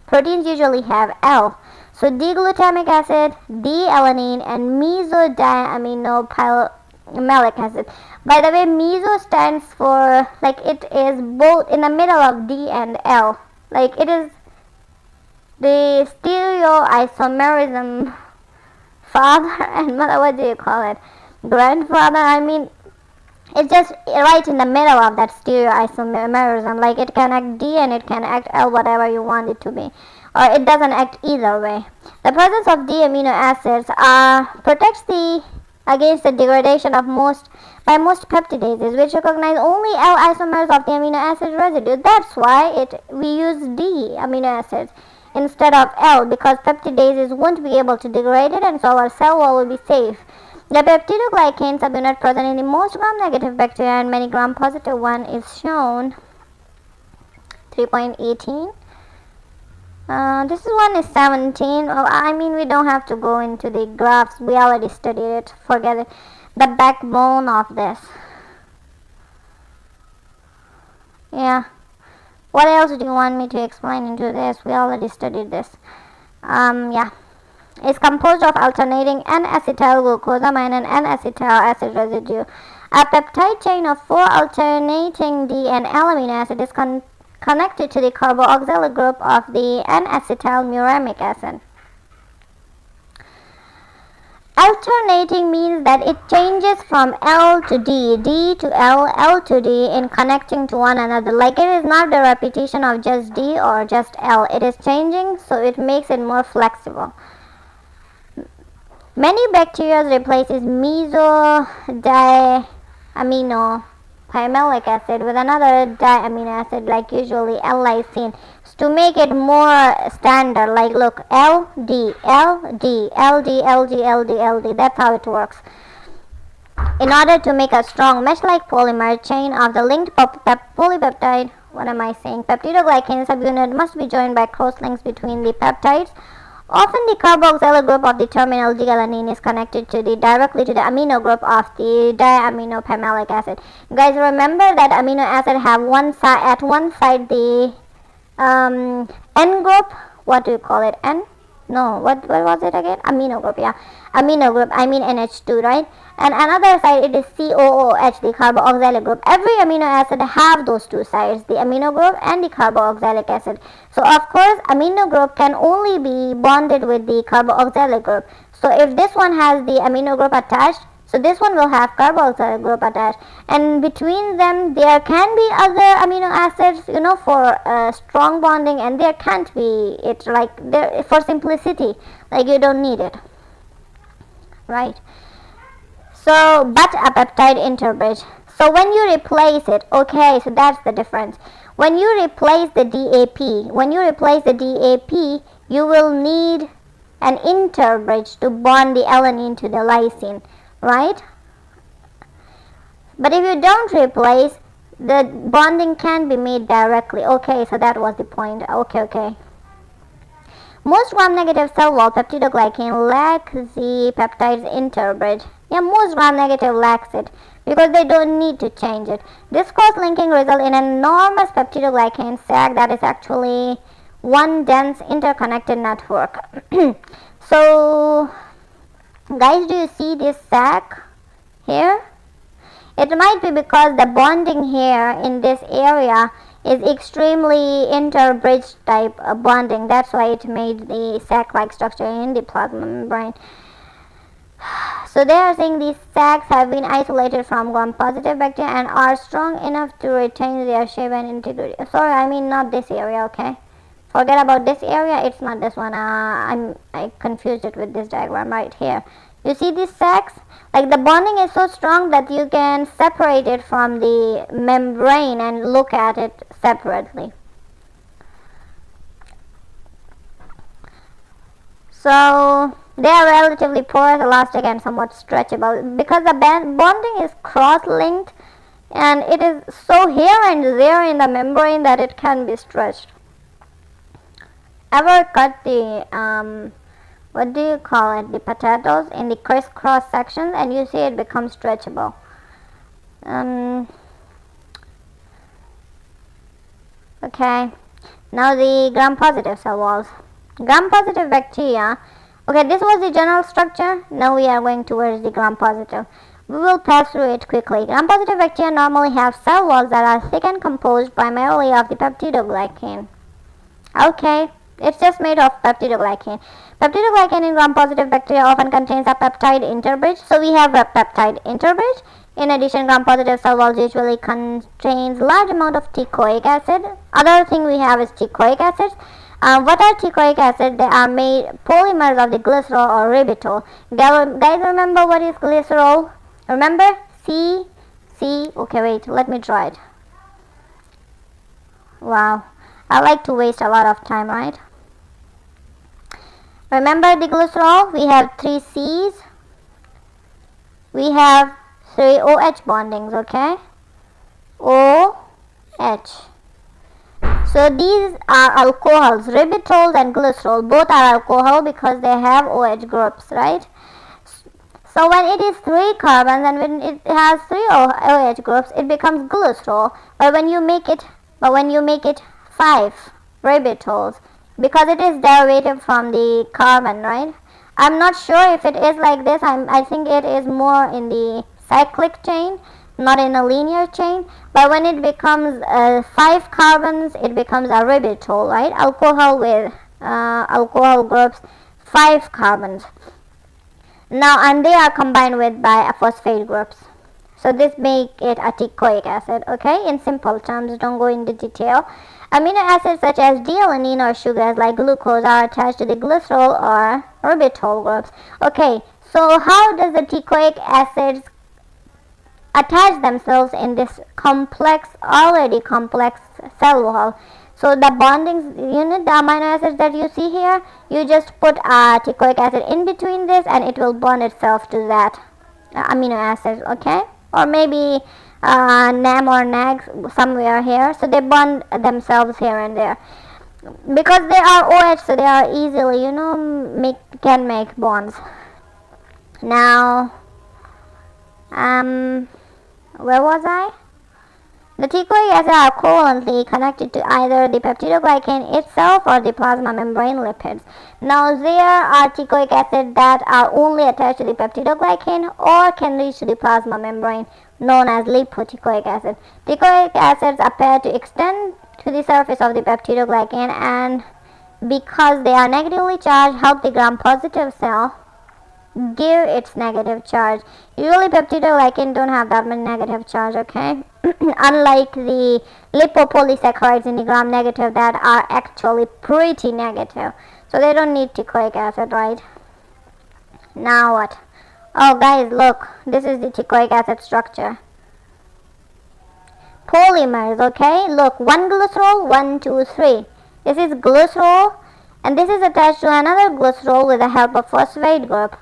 Proteins usually have L. So D-glutamic acid, D-alanine, and mesodiaminopyramidalic acid. By the way, meso stands for, like, it is both in the middle of D and L. Like, it is the stereoisomerism father and mother, what do you call it? Grandfather, I mean, it's just right in the middle of that stereoisomerism. Like, it can act D and it can act L, whatever you want it to be. Or it doesn't act either way. The presence of D amino acids protects against the degradation of most peptidases, which recognize only L isomers of the amino acid residue. That's why we use D amino acids instead of L, because peptidases won't be able to degrade it, and so our cell wall will be safe. The peptidoglycan subunit present in the most gram-negative bacteria and many gram-positive one is shown 3.18. This one is 17. Well, I mean, we don't have to go into the graphs. We already studied it. Forget it. The backbone of this. Yeah. What else do you want me to explain into this? We already studied this. Yeah. It's composed of alternating N-acetyl glucosamine and N-acetyl acid residue. A peptide chain of 4 alternating D and L amino acid is connected to the carboxylic group of the N-acetyl muramic acid. Alternating means that it changes from L to D, D to L, L to D in connecting to one another. Like, it is not the repetition of just D or just L. It is changing, so it makes it more flexible. Many bacteria replaces mesodiaminopyramidalic acid with another diamino acid, like usually L-lysine, to make it more standard. Like, look, L, D, L, D, L, D, L, D, L, D, L, D. That's how it works. In order to make a strong mesh-like polymer chain of the linked polypeptide, peptidoglycan subunit must be joined by cross links between the peptides. Often the carboxylic group of the terminal D-alanine is connected directly to the amino group of the diaminopyramidalic acid. Guys, remember that amino acid have at one side the N group. What do you call it? N? No, what was it again? Amino group, yeah. Amino group, I mean NH2, right? And another side, it is COOH, the carboxylic group. Every amino acid have those two sides, the amino group and the carboxylic acid. So, of course, amino group can only be bonded with the carboxylic group. So, if this one has the amino group attached, so this one will have carboxylic group attached. And between them, there can be other amino acids, for strong bonding, and there can't be it, like, for simplicity, like, you don't need it, right? So, but a peptide interbridge. So when you replace it, okay, so that's the difference. When you replace the DAP, you will need an interbridge to bond the alanine to the lysine, right? But if you don't replace, the bonding can be made directly. Okay, so that was the point. Okay. Most gram-negative cell wall peptidoglycan lack the peptides interbridge. Yeah, most gram-negative lacks it because they don't need to change it. This cross-linking results in an enormous peptidoglycan sac that is actually one dense interconnected network. So, guys, do you see this sac here? It might be because the bonding here in this area is extremely interbridge type bonding. That's why it made the sac-like structure in the plasma membrane. So they are saying these sacs have been isolated from gram-positive bacteria and are strong enough to retain their shape and integrity. Sorry, I mean not this area, okay? Forget about this area, it's not this one. I confused it with this diagram right here. You see these sacs? Like the bonding is so strong that you can separate it from the membrane and look at it separately. So they are relatively porous, elastic, and somewhat stretchable because the bonding is cross-linked and it is so here and there in the membrane that it can be stretched. Ever cut the what do you call it, the potatoes in the crisscross sections and you see it becomes stretchable. Okay, now the gram-positive cell walls. Gram-positive bacteria. Okay, this was the general structure. Now we are going towards the gram-positive. We will pass through it quickly. Gram-positive bacteria normally have cell walls that are thick and composed primarily of the peptidoglycan. Okay, it's just made of peptidoglycan. Peptidoglycan in gram-positive bacteria often contains a peptide interbridge. So we have a peptide interbridge. In addition, gram-positive cell walls usually contains large amount of teichoic acid. Other thing we have is teichoic acids. What are teichoic acids? They are made polymers of the glycerol or ribitol. Guys, remember what is glycerol? Remember? C. Okay, wait. Let me try it. Wow. I like to waste a lot of time, right? Remember the glycerol? We have 3 C's. We have 3 OH bondings, okay? OH. So these are alcohols, ribitol and glycerol. Both are alcohol because they have OH groups, right? So when it is 3 carbons and when it has 3 OH groups, it becomes glycerol. But when you make it 5 ribitols, because it is derivative from the carbon, right? I'm not sure if it is like this. I think it is more in the cyclic chain, not in a linear chain. But when it becomes 5 carbons, it becomes a ribitol, right? Alcohol with alcohol groups, 5 carbons. Now, and they are combined with by phosphate groups. So this make it a teichoic acid, okay? In simple terms, don't go into detail. Amino acids such as D-alanine or sugars like glucose are attached to the glycerol or ribitol groups. Okay, so how does the teichoic acids attach themselves in this already complex cell wall? So the bonding unit, the amino acids that you see here, you just put a teichoic acid in between this and it will bond itself to that amino acids, okay? Or maybe NAM or NAG somewhere here. So they bond themselves here and there. Because they are OH, so they are easily, can make bonds. Now, where was I? The teichoic acids are covalently connected to either the peptidoglycan itself or the plasma membrane lipids. Now, there are teichoic acids that are only attached to the peptidoglycan or can reach to the plasma membrane, known as lipoteichoic acid. Teichoic acids appear to extend to the surface of the peptidoglycan and because they are negatively charged, help the gram-positive cell give its negative charge. Usually peptidoglycan don't have that much negative charge, okay? Unlike the lipopolysaccharides in the gram-negative that are actually pretty negative. So they don't need teichoic acid, right? Now what? Oh guys, look. This is the teichoic acid structure. Polymers, okay? Look, 1 glycerol, 1, 2, 3. This is glycerol and this is attached to another glycerol with the help of phosphate group.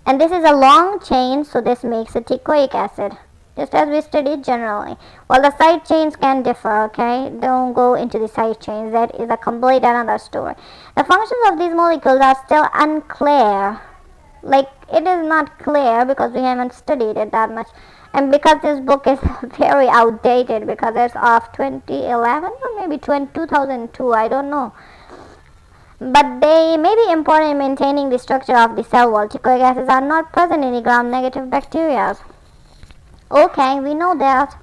And this is a long chain, so this makes a teichoic acid, just as we studied generally. Well, the side chains can differ, okay? Don't go into the side chains. That is a complete another story. The functions of these molecules are still unclear. Like, it is not clear because we haven't studied it that much. And because this book is very outdated because it's of 2011 or maybe 2002, I don't know. But they may be important in maintaining the structure of the cell wall. Teichoic acids are not present in the gram-negative bacteria. Okay, we know that.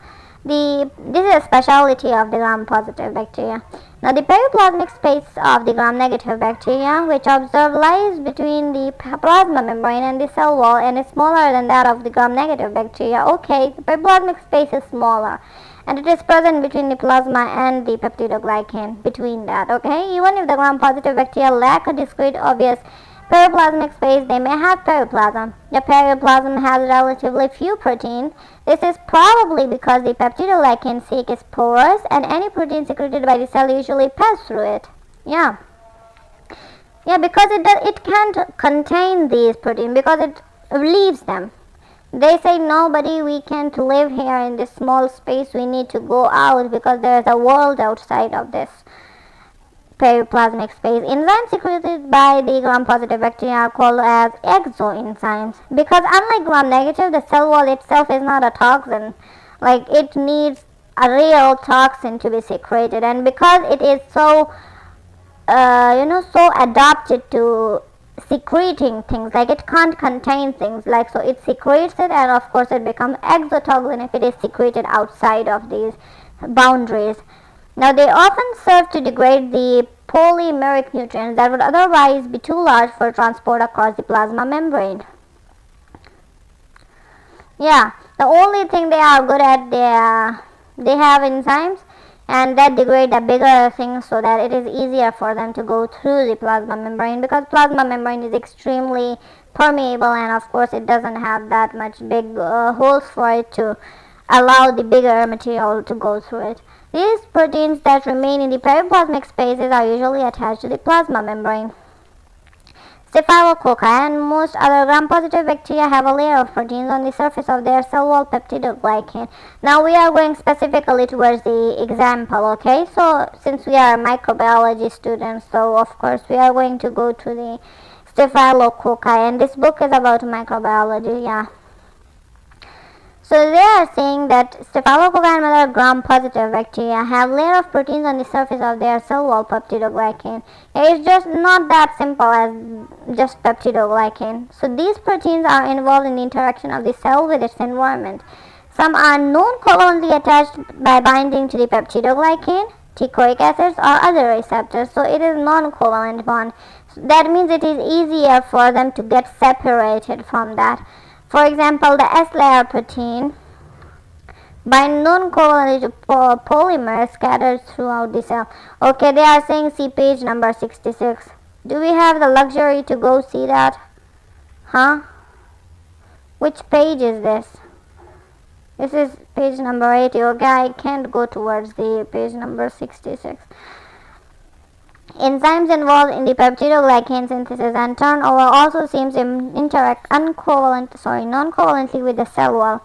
This is a specialty of the gram-positive bacteria. Now, the periplasmic space of the gram-negative bacteria, which observed lies between the plasma membrane and the cell wall, and is smaller than that of the gram-negative bacteria. Okay, the periplasmic space is smaller, and it is present between the plasma and the peptidoglycan, between that, okay? Even if the gram-positive bacteria lack a discrete obvious periplasmic space, they may have periplasm. The periplasm has relatively few proteins. This is probably because the peptidoglycan sake is porous and any protein secreted by the cell usually pass through it. Yeah, because it can't contain these proteins because it leaves them. They say, nobody, we can't live here in this small space, we need to go out because there is a world outside of this periplasmic space. Enzymes secreted by the gram-positive bacteria are called as exoenzymes because unlike gram-negative, the cell wall itself is not a toxin. Like, it needs a real toxin to be secreted, and because it is so adapted to secreting things, like it can't contain things, like, so it secretes it, and of course it becomes exotoxin if it is secreted outside of these boundaries. Now, they often serve to degrade the polymeric nutrients that would otherwise be too large for transport across the plasma membrane. Yeah, the only thing they are good at, they have enzymes and that degrade the bigger things so that it is easier for them to go through the plasma membrane, because plasma membrane is extremely permeable, and of course it doesn't have that much big holes for it to allow the bigger material to go through it. These proteins that remain in the periplasmic spaces are usually attached to the plasma membrane. Staphylococci and most other gram-positive bacteria have a layer of proteins on the surface of their cell wall, peptidoglycan. Now we are going specifically towards the example, okay? So since we are microbiology students, so of course we are going to go to the Staphylococci, and this book is about microbiology, yeah. So they are saying that Staphylococci and other gram-positive bacteria have layer of proteins on the surface of their cell wall, peptidoglycan. It's just not that simple as just peptidoglycan. So these proteins are involved in the interaction of the cell with its environment. Some are non-covalently attached by binding to the peptidoglycan, teichoic acids, or other receptors. So it is non-covalent bond. So that means it is easier for them to get separated from that. For example, the S-layer protein bind non-covalently to polymers scattered throughout the cell. Okay, they are saying see page number 66. Do we have the luxury to go see that? Huh? Which page is this? This is page number 80. Okay, I can't go towards the page number 66. Enzymes involved in the peptidoglycan synthesis and turnover also seems to interact non-covalently with the cell wall.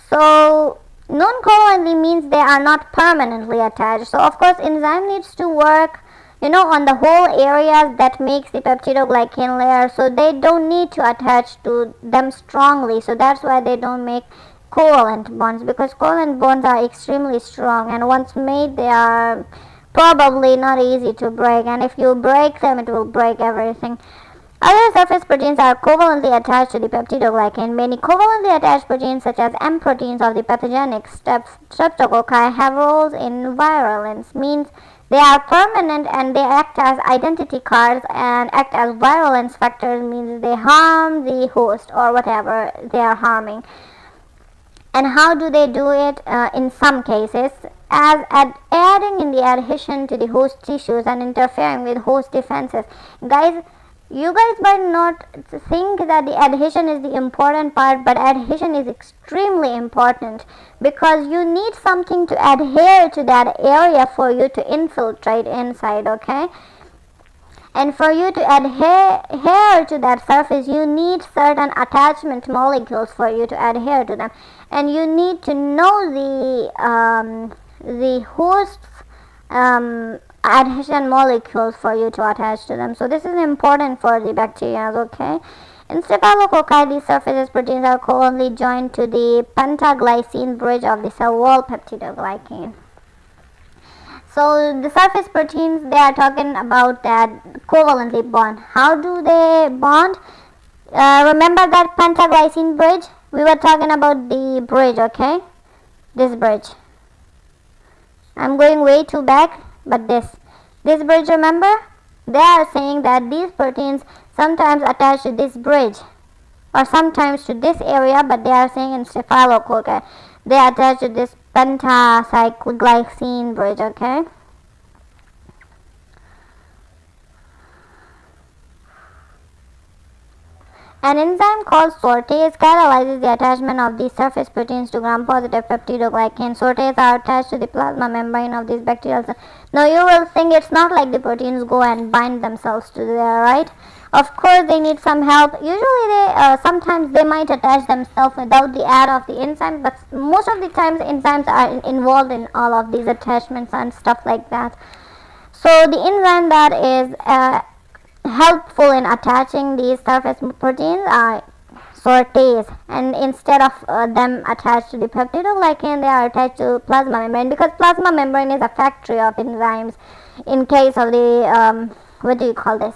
So non-covalently means they are not permanently attached. So of course enzyme needs to work, on the whole areas that makes the peptidoglycan layer. So they don't need to attach to them strongly. So that's why they don't make covalent bonds, because covalent bonds are extremely strong, and once made they are probably not easy to break, and if you break them it will break everything. Other surface proteins are covalently attached to the peptidoglycan. Many covalently attached proteins such as M proteins of the pathogenic streptococci have roles in virulence, means they are permanent and they act as identity cards and act as virulence factors, means they harm the host or whatever they are harming. And how do they do it? In some cases, as adding in the adhesion to the host tissues and interfering with host defenses. Guys, You guys might not think that the adhesion is the important part, but adhesion is extremely important because you need something to adhere to that area for you to infiltrate inside, okay? And for you to adhere to that surface, you need certain attachment molecules for you to adhere to them, and you need to know the host's adhesion molecules for you to attach to them. So this is important for the bacteria, okay? In Staphylococci, these surface proteins are covalently joined to the pentaglycine bridge of the cell wall peptidoglycan. So the surface proteins, they are talking about that covalently bond. How do they bond? Remember that pentaglycine bridge? We were talking about the bridge, okay? This bridge. I'm going way too back, but this bridge, remember? They are saying that these proteins sometimes attach to this bridge or sometimes to this area, but they are saying in Staphylococci they attach to this pentaglycine bridge, okay? An enzyme called sortase catalyzes the attachment of these surface proteins to gram-positive peptidoglycan. Sortase are attached to the plasma membrane of these bacterial cells. Now you will think it's not like the proteins go and bind themselves to there, right? Of course they need some help. Usually sometimes they might attach themselves without the aid of the enzyme, but most of the times enzymes are involved in all of these attachments and stuff like that. So the enzyme that is helpful in attaching these surface proteins are sortase, and instead of them attached to the peptidoglycan, they are attached to plasma membrane, because plasma membrane is a factory of enzymes in case of the what do you call this,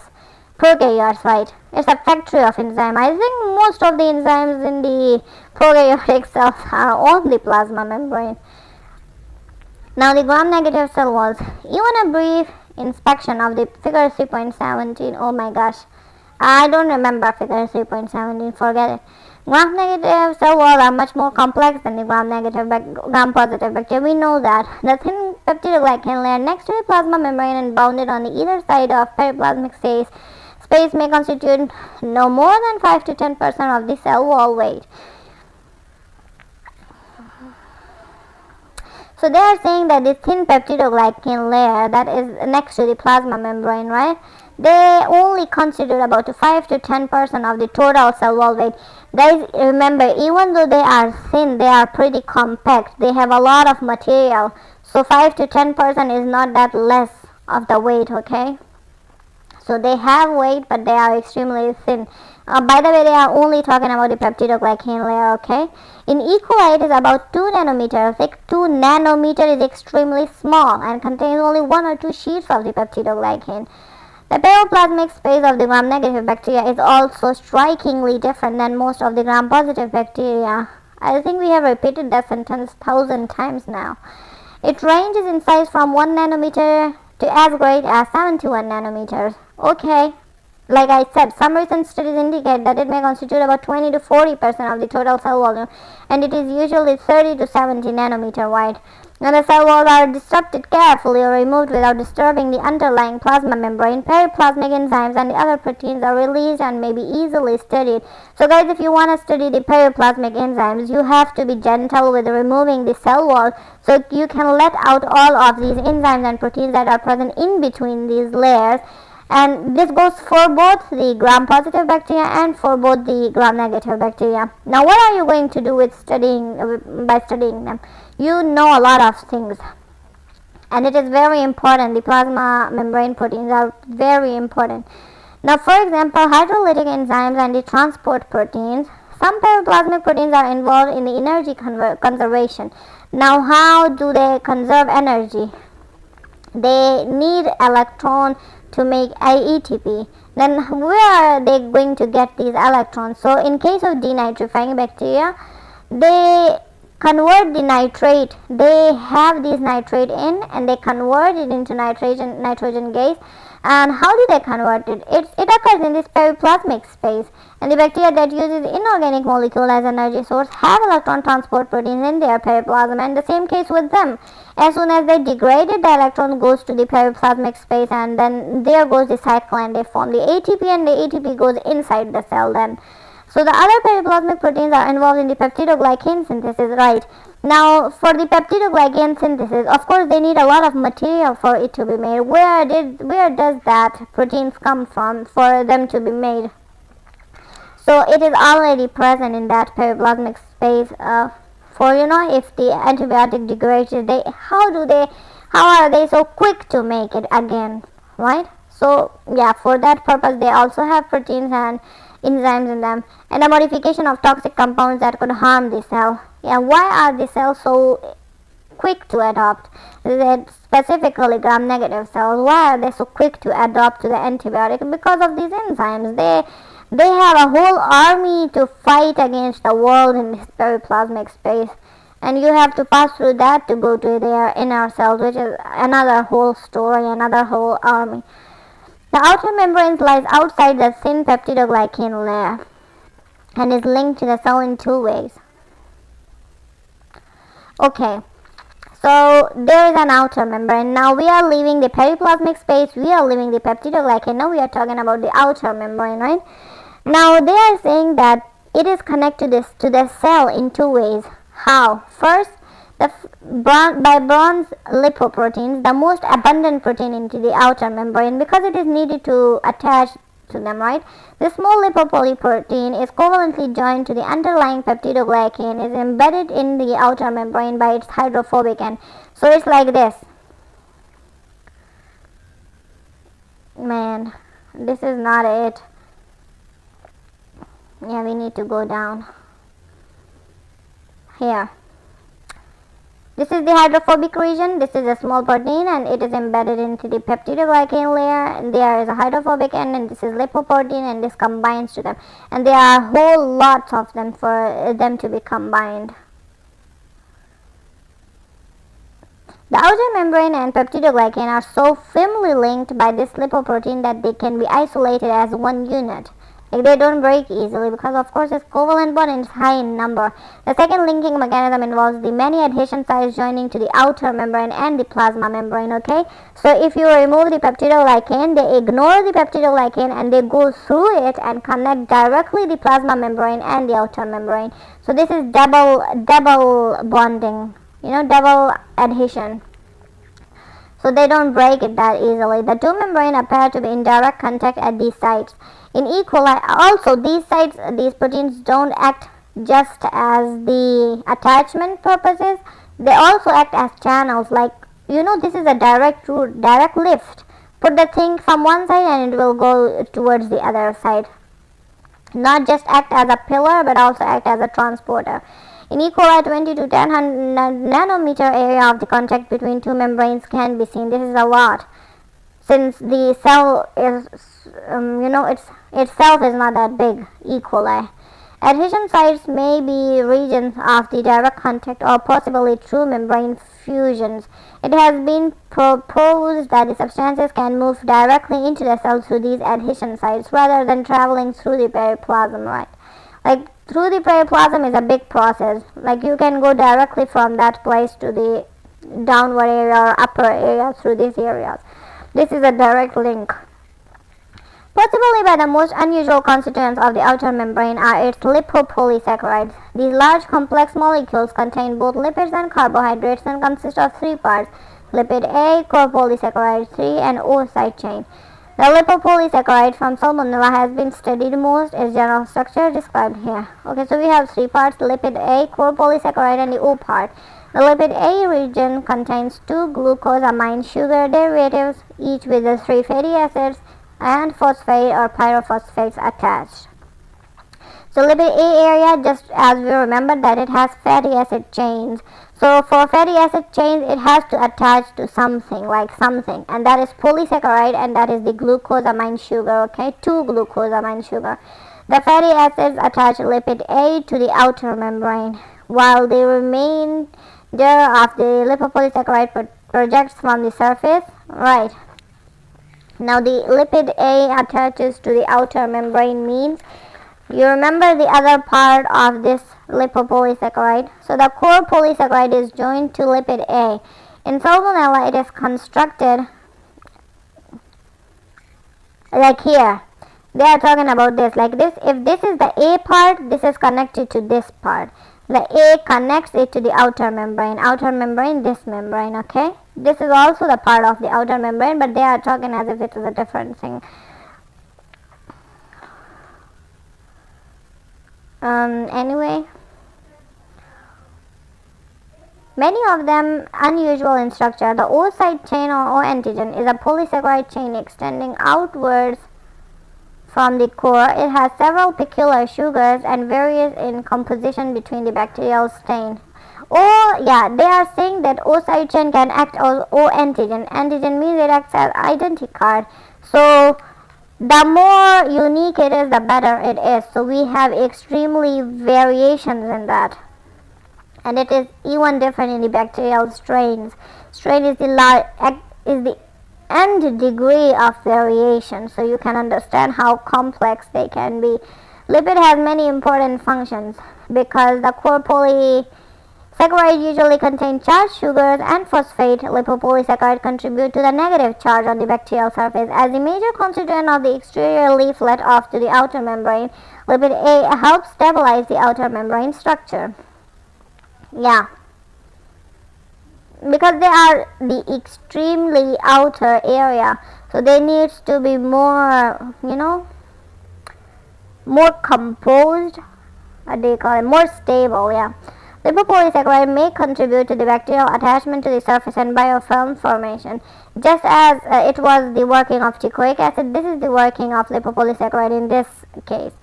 prokaryotes, right? It's a factory of enzyme. I think most of the enzymes in the prokaryotic cells are on the plasma membrane. Now the gram-negative cell walls. Even a brief inspection of the figure 3.17. Oh my gosh, I don't remember figure 3.17. Forget it. Gram-negative cell walls are much more complex than the gram-positive bacteria. We know that. The thin peptidoglycan layer next to the plasma membrane and bounded on the either side of periplasmic space may constitute no more than 5 to 10% of the cell wall weight. So they are saying that the thin peptidoglycan layer that is next to the plasma membrane, right? They only constitute about 5 to 10% of the total cell wall weight. Guys, remember, even though they are thin, they are pretty compact. They have a lot of material. So 5 to 10% is not that less of the weight, okay? So they have weight, but they are extremely thin. By the way, they are only talking about the peptidoglycan layer, okay? In E. coli, it is about 2 nanometer thick. 2 nanometer is extremely small and contains only 1 or 2 sheets of the peptidoglycan. The periplasmic space of the gram-negative bacteria is also strikingly different than most of the gram-positive bacteria. I think we have repeated that sentence 1,000 times now. It ranges in size from 1 nanometer to as great as 71 nanometers. Okay. Like I said, some recent studies indicate that it may constitute about 20 to 40% of the total cell volume, and it is usually 30 to 70 nanometer wide. When the cell walls are disrupted carefully or removed without disturbing the underlying plasma membrane, periplasmic enzymes and the other proteins are released and may be easily studied. So guys, if you want to study the periplasmic enzymes, you have to be gentle with removing the cell wall so you can let out all of these enzymes and proteins that are present in between these layers. And this goes for both the gram-positive bacteria and for both the gram-negative bacteria. Now, what are you going to do with by studying them? You know a lot of things, and it is very important. The plasma membrane proteins are very important. Now, for example, hydrolytic enzymes and the transport proteins. Some periplasmic proteins are involved in the energy conservation. Now, how do they conserve energy? They need electron to make ATP. Then where are they going to get these electrons? So in case of denitrifying bacteria, they convert the nitrate. They have this nitrate in and they convert it into nitrogen gas. And how do they convert it? It occurs in this periplasmic space. And the bacteria that uses inorganic molecule as energy source have electron transport proteins in their periplasm, and the same case with them. As soon as they degrade it, the electron goes to the periplasmic space, and then there goes the cycle and they form the ATP, and the ATP goes inside the cell then. So the other periplasmic proteins are involved in the peptidoglycan synthesis, right? Now for the peptidoglycan synthesis, of course they need a lot of material for it to be made. Where does that proteins come from for them to be made? So it is already present in that periplasmic space. For if the antibiotic degrades it, how are they so quick to make it again, right? So yeah, for that purpose they also have proteins and enzymes in them, and a modification of toxic compounds that could harm the cell. Yeah, why are the cells so quick to adopt? That specifically gram-negative cells, why are they so quick to adopt to the antibiotic? Because of these enzymes. They have a whole army to fight against the world in this periplasmic space, and you have to pass through that to go to their inner cells, which is another whole story, another whole army. The outer membrane lies outside the thin peptidoglycan layer and is linked to the cell in two ways. Okay, so there is an outer membrane. Now we are leaving the periplasmic space, we are leaving the peptidoglycan. Now we are talking about the outer membrane, right? Now they are saying that it is connected to the cell in two ways. How? First, by bronze lipoproteins, the most abundant protein into the outer membrane, because it is needed to attach to them, right? This small lipopolyprotein is covalently joined to the underlying peptidoglycan, is embedded in the outer membrane by its hydrophobic end. So it's like this. Man, this is not it. Yeah, we need to go down. Here. This is the hydrophobic region. This is a small protein and it is embedded into the peptidoglycan layer. And there is a hydrophobic end, and this is lipoprotein, and this combines to them. And there are whole lots of them for them to be combined. The outer membrane and peptidoglycan are so firmly linked by this lipoprotein that they can be isolated as one unit. Like they don't break easily because of course it's covalent bond and it's high in number. The second linking mechanism involves the many adhesion sites joining to the outer membrane and the plasma membrane, okay? So if you remove the peptidoglycan, they ignore the peptidoglycan and they go through it and connect directly the plasma membrane and the outer membrane. So this is double bonding, double adhesion. So they don't break it that easily. The two membranes appear to be in direct contact at these sites. In E. coli, also these proteins don't act just as the attachment purposes. They also act as channels. Like, this is a direct route, direct lift. Put the thing from one side and it will go towards the other side. Not just act as a pillar, but also act as a transporter. In E. coli, 20 to 10 nanometer area of the contact between two membranes can be seen. This is a lot, since the cell is, itself is not that big, E. coli. Adhesion sites may be regions of the direct contact or possibly true membrane fusions. It has been proposed that the substances can move directly into the cell through these adhesion sites rather than traveling through the periplasm, right? Like through the periplasm is a big process. Like you can go directly from that place to the downward area or upper area through these areas. This is a direct link. Possibly by the most unusual constituents of the outer membrane are its lipopolysaccharides. These large complex molecules contain both lipids and carbohydrates and consist of three parts: lipid A, copolysaccharide 3, and O side chain. The lipopolysaccharide from Salmonella has been studied most. Its general structure described here. Okay, so we have three parts: lipid A, copolysaccharide, and the O part. The lipid A region contains two glucosamine sugar derivatives, each with the three fatty acids and phosphate or pyrophosphates attached. So lipid A area, just as we remember that it has fatty acid chains. So for fatty acid chains, it has to attach to something, and that is polysaccharide, and that is the glucosamine sugar, okay, two glucosamine sugar. The fatty acids attach lipid A to the outer membrane, while the remainder of the lipopolysaccharide projects from the surface, right. Now the lipid A attaches to the outer membrane means, you remember the other part of this lipopolysaccharide. So the core polysaccharide is joined to lipid A In Salmonella, it is constructed like here. They are talking about this like this. If this is the A part, this is connected to this part. The A connects it to the outer membrane, this membrane, okay? This is also the part of the outer membrane, but they are talking as if it is a different thing. Anyway, many of them unusual in structure. The O side chain or O antigen is a polysaccharide chain extending outwards from the core. It has several peculiar sugars and varies in composition between the bacterial strain. Oh yeah, they are saying that O side chain can act as O antigen. Antigen means it acts as identity card. So the more unique it is, the better it is. So we have extremely variations in that. And it is even different in the bacterial strains. Strain is the nth degree of variation, so you can understand how complex they can be. Lipid has many important functions because the core polysaccharide usually contain charged sugars and phosphate. Lipopolysaccharide contribute to the negative charge on the bacterial surface. As the major constituent of the exterior leaflet off to the outer membrane, lipid A helps stabilize the outer membrane structure. Yeah, because they are the extremely outer area, so they need to be more, more composed. What do you call it? More stable. Yeah. Lipopolysaccharide may contribute to the bacterial attachment to the surface and biofilm formation, just as it was the working of teichoic acid. This is the working of lipopolysaccharide in this case.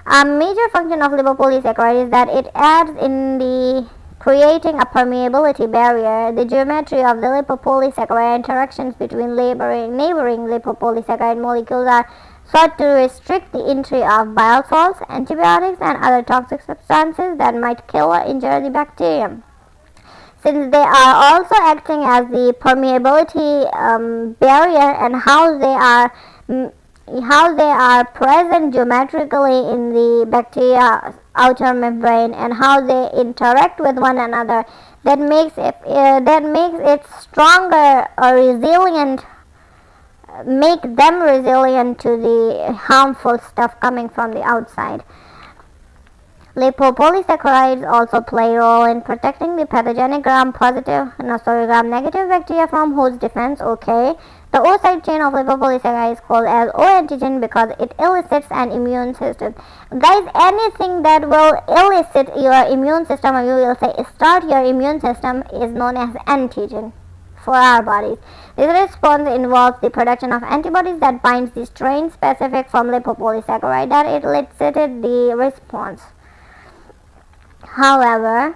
A major function of lipopolysaccharide is that it adds in the creating a permeability barrier. The geometry of the lipopolysaccharide interactions between neighboring lipopolysaccharide molecules are thought to restrict the entry of bile salts, antibiotics, and other toxic substances that might kill or injure the bacterium. Since they are also acting as the permeability barrier, and how they are present geometrically in the bacteria outer membrane and how they interact with one another, that makes it stronger or resilient, make them resilient to the harmful stuff coming from the outside. Lipopolysaccharides also play a role in protecting the pathogenic gram-negative bacteria from host defense. Okay. The O side chain of lipopolysaccharide is called as O antigen because it elicits an immune system. Guys, anything that will elicit your immune system, or you will say start your immune system, is known as antigen for our bodies. This response involves the production of antibodies that binds the strain specific from lipopolysaccharide that elicited the response. However,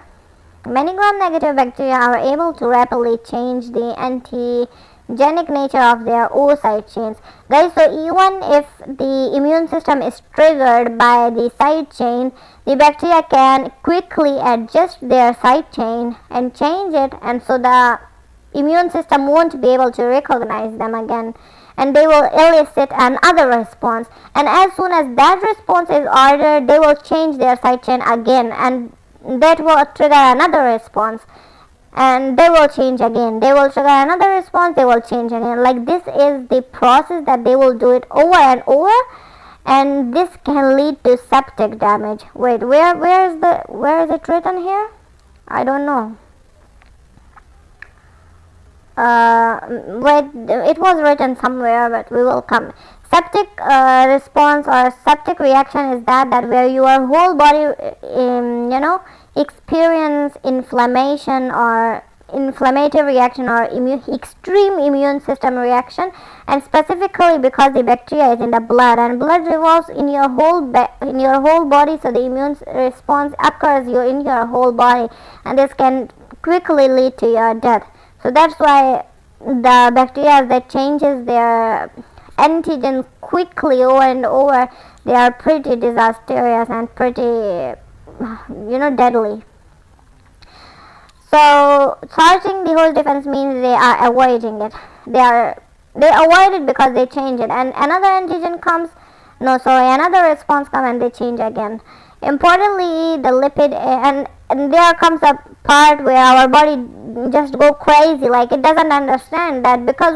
many gram-negative bacteria are able to rapidly change the antigenic nature of their O side chains. Guys, so even if the immune system is triggered by the side chain, the bacteria can quickly adjust their side chain and change it, and so the immune system won't be able to recognize them again, and they will elicit another response, and as soon as that response is ordered, they will change their side chain again, and that will trigger another response, and they will change again. They will trigger another response, they will change again. Like this is the process that they will do it over and over, and this can lead to septic damage. Wait, where is it written here? I don't know. Wait, it was written somewhere, but we will come. Septic response or septic reaction is that where your whole body, experience inflammation or inflammatory reaction or extreme immune system reaction, and specifically because the bacteria is in the blood, and blood revolves in your whole body, so the immune response occurs in your whole body, and this can quickly lead to your death. So that's why the bacteria that changes their antigen quickly over and over, they are pretty disastrous and pretty, deadly. So charging the host defense means they are avoiding it. They avoid it because they change it, and another antigen comes. Another response comes and they change again. Importantly, the lipid and there comes a part where our body just go crazy, like it doesn't understand that because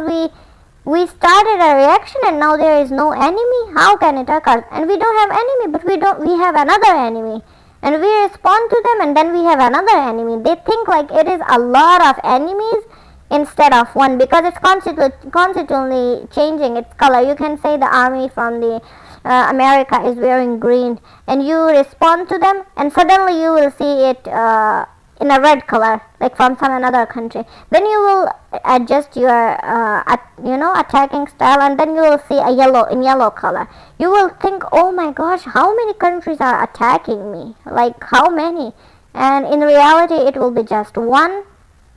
we started a reaction and now there is no enemy. How can it occur? And we don't have enemy, but we have another enemy, and we respond to them, and then we have another enemy. They think like it is a lot of enemies instead of one, because it's constantly changing its color. You can say the army from the America is wearing green, and you respond to them, and suddenly you will see it in a red color, like from some another country. Then you will adjust your attacking style, and then you will see a yellow color. You will think, oh my gosh, how many countries are attacking me, like how many? And in reality it will be just one,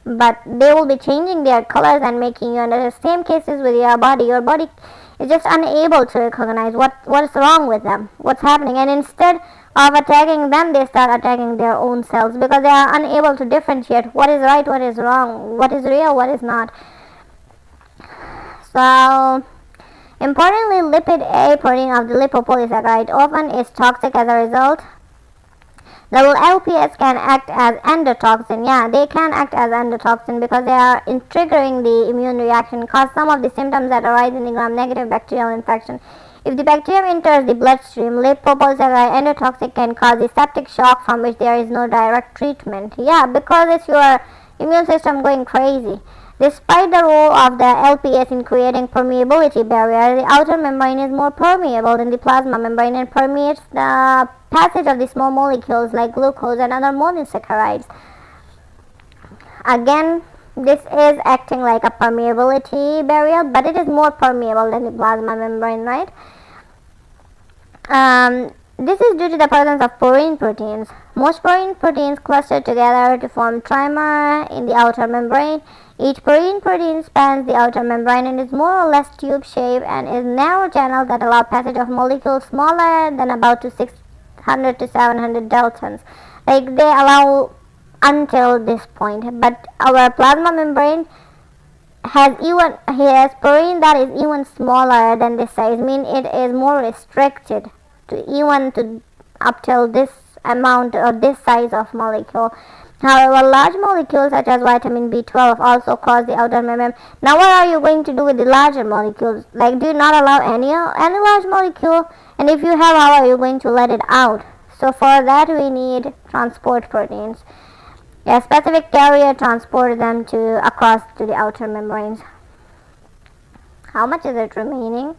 but they will be changing their colors and making you under the same cases with your body is just unable to recognize what's wrong with them, what's happening, and instead of attacking them, they start attacking their own cells, because they are unable to differentiate what is right, what is wrong, what is real, what is not. So importantly, lipid A protein of the lipopolysaccharide often is toxic as a result. The LPS can act as endotoxin. Yeah, they can act as endotoxin because they are triggering the immune reaction, cause some of the symptoms that arise in the gram-negative bacterial infection. If the bacterium enters the bloodstream, lipopolysaccharide endotoxic can cause a septic shock from which there is no direct treatment. Yeah, because it's your immune system going crazy. Despite the role of the LPS in creating permeability barrier, the outer membrane is more permeable than the plasma membrane and permeates the passage of the small molecules like glucose and other monosaccharides. Again, this is acting like a permeability barrier, but it is more permeable than the plasma membrane, right? This is due to the presence of porine proteins. Most porine proteins cluster together to form trimer in the outer membrane. Each porine protein spans the outer membrane and is more or less tube-shaped and is narrow channels that allow passage of molecules smaller than about 600 to 700 daltons. Like they allow until this point, but our plasma membrane has porine that is even smaller than this size, mean it is more restricted to up till this amount or this size of molecule. However, large molecules such as vitamin B12 also cross the outer membrane. Now what are you going to do with the larger molecules? Like, do you not allow any large molecule? And if you have, how are you going to let it out? So for that we need transport proteins. A specific carrier transport them across to the outer membranes. How much is it remaining?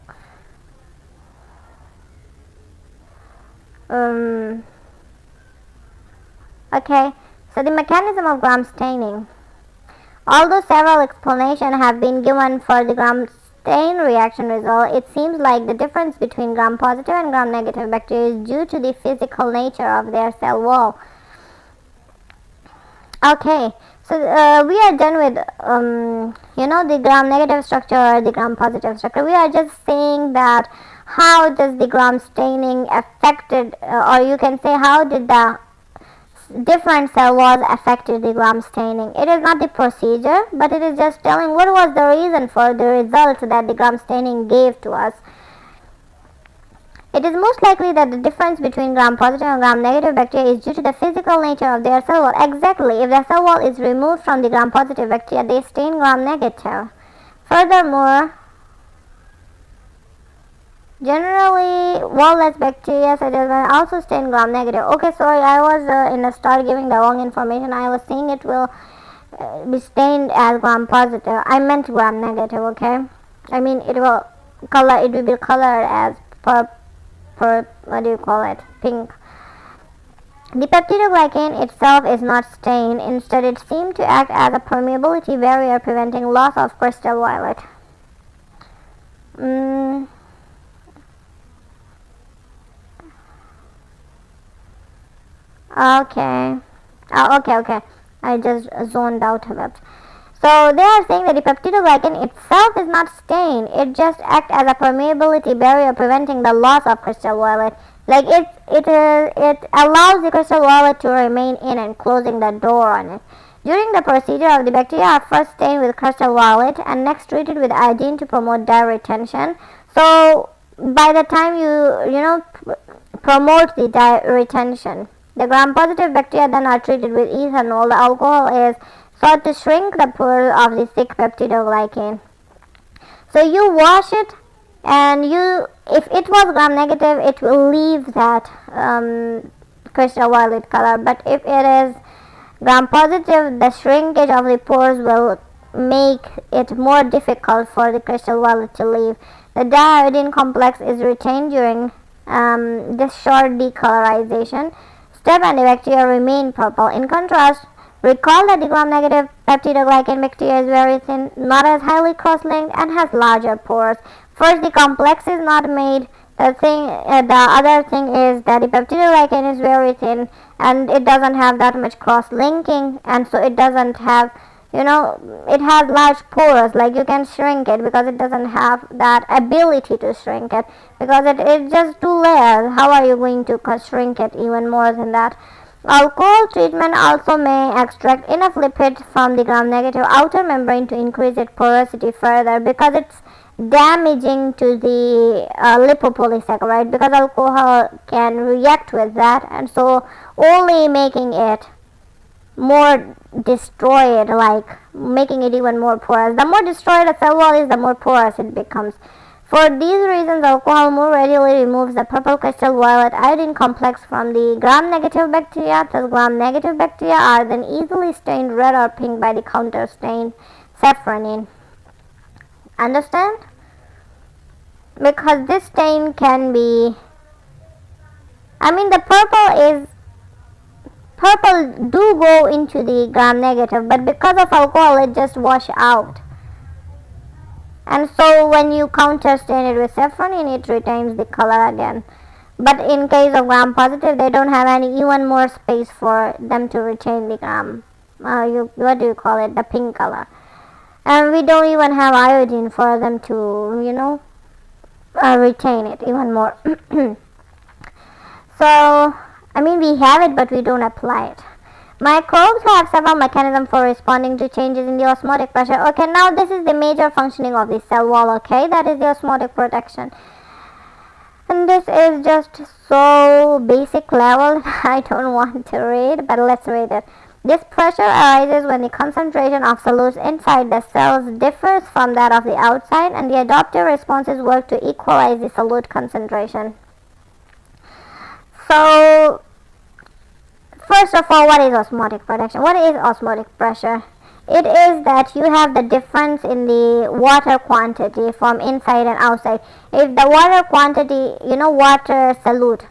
Okay, so the mechanism of gram staining. Although several explanations have been given for the gram stain reaction result, it seems like the difference between gram-positive and gram-negative bacteria is due to the physical nature of their cell wall. Okay, so we are done with the gram-negative structure or the gram-positive structure. We are just saying that how does the gram staining affected, or you can say how did the different cell walls affected the gram staining. It is not the procedure, but it is just telling what was the reason for the result that the gram staining gave to us. It is most likely that the difference between gram-positive and gram-negative bacteria is due to the physical nature of their cell wall. Exactly, if the cell wall is removed from the gram-positive bacteria, they stain gram-negative. Furthermore, generally, wall-less bacteria such as also stain gram-negative. Okay, sorry, I was in the start giving the wrong information. I was saying it will be stained as gram-positive. I meant gram-negative, okay? I mean, it will be colored as pink. The peptidoglycan itself is not stained. Instead, it seemed to act as a permeability barrier, preventing loss of crystal violet. Okay. I just zoned out a bit. So they are saying that the peptidoglycan itself is not stained. It just acts as a permeability barrier, preventing the loss of crystal violet. Like it allows the crystal violet to remain in and closing the door on it. During the procedure, of the bacteria are first stained with crystal violet and next treated with iodine to promote dye retention. So by the time you promote the dye retention, The gram-positive bacteria then are treated with ethanol. The alcohol is thought to shrink the pores of the thick peptidoglycan. So you wash it, and if it was gram-negative, it will leave that crystal violet color. But if it is gram-positive, the shrinkage of the pores will make it more difficult for the crystal violet to leave. The diiodine complex is retained during this short decolorization step, and the bacteria remain purple. In contrast, recall that the gram-negative peptidoglycan bacteria is very thin, not as highly cross-linked, and has larger pores. First, the complex is not made. The other thing is that the peptidoglycan is very thin, and it doesn't have that much cross-linking, and so it doesn't have, it has large pores. Like, you can shrink it because it doesn't have that ability to shrink it, because it's just 2 layers. How are you going to shrink it even more than that? Alcohol treatment also may extract enough lipid from the gram-negative outer membrane to increase its porosity further, because it's damaging to the lipopolysaccharide, because alcohol can react with that, and so only making it more destroyed, like making it even more porous. The more destroyed a cell wall is, the more porous it becomes. For these reasons, alcohol more readily removes the purple crystal violet iodine complex from the gram-negative bacteria. Thus, gram-negative bacteria are then easily stained red or pink by the counter-stain safranin. Understand? Because this stain can be, the purple do go into the gram-negative, but because of alcohol, it just wash out. And so when you counter-stain it with safranin, it retains the color again. But in case of gram-positive, they don't have even more space for them to retain the the pink color. And we don't even have iodine for them to, retain it even more. So, we have it, but we don't apply it. Microbes have several mechanisms for responding to changes in the osmotic pressure. Okay, now this is the major functioning of the cell wall, okay? That is the osmotic protection. And this is just so basic level, I don't want to read, but let's read it. This pressure arises when the concentration of solutes inside the cells differs from that of the outside, and the adaptive responses work to equalize the solute concentration. So, first of all, what is osmotic protection? What is osmotic pressure? It is that you have the difference in the water quantity from inside and outside. If the water quantity, water solute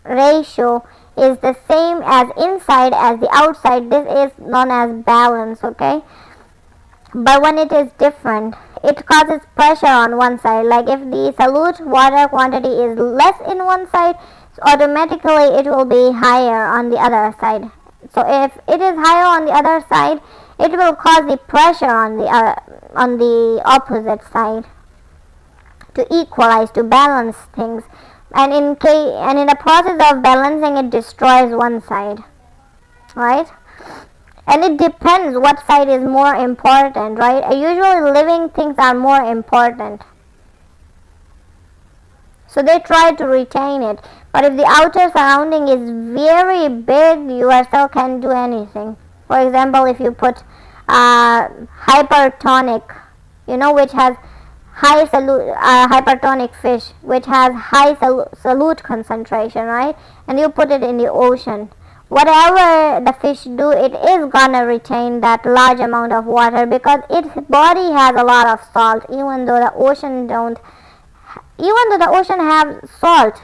ratio is the same as inside as the outside, this is known as balance, okay? But when it is different, it causes pressure on one side. Like if the solute water quantity is less in one side, automatically it will be higher on the other side. So if it is higher on the other side, it will cause the pressure on the opposite side to equalize, to balance things. And in the process of balancing, it destroys one side, right? And it depends what side is more important, right? Usually living things are more important, so they try to retain it. But if the outer surrounding is very big, your cell can't do anything. For example, if you put hypertonic, which has high hypertonic fish, which has high solute concentration, right? And you put it in the ocean. Whatever the fish do, it is gonna retain that large amount of water because its body has a lot of salt, even though the ocean don't. Even though the ocean have salt,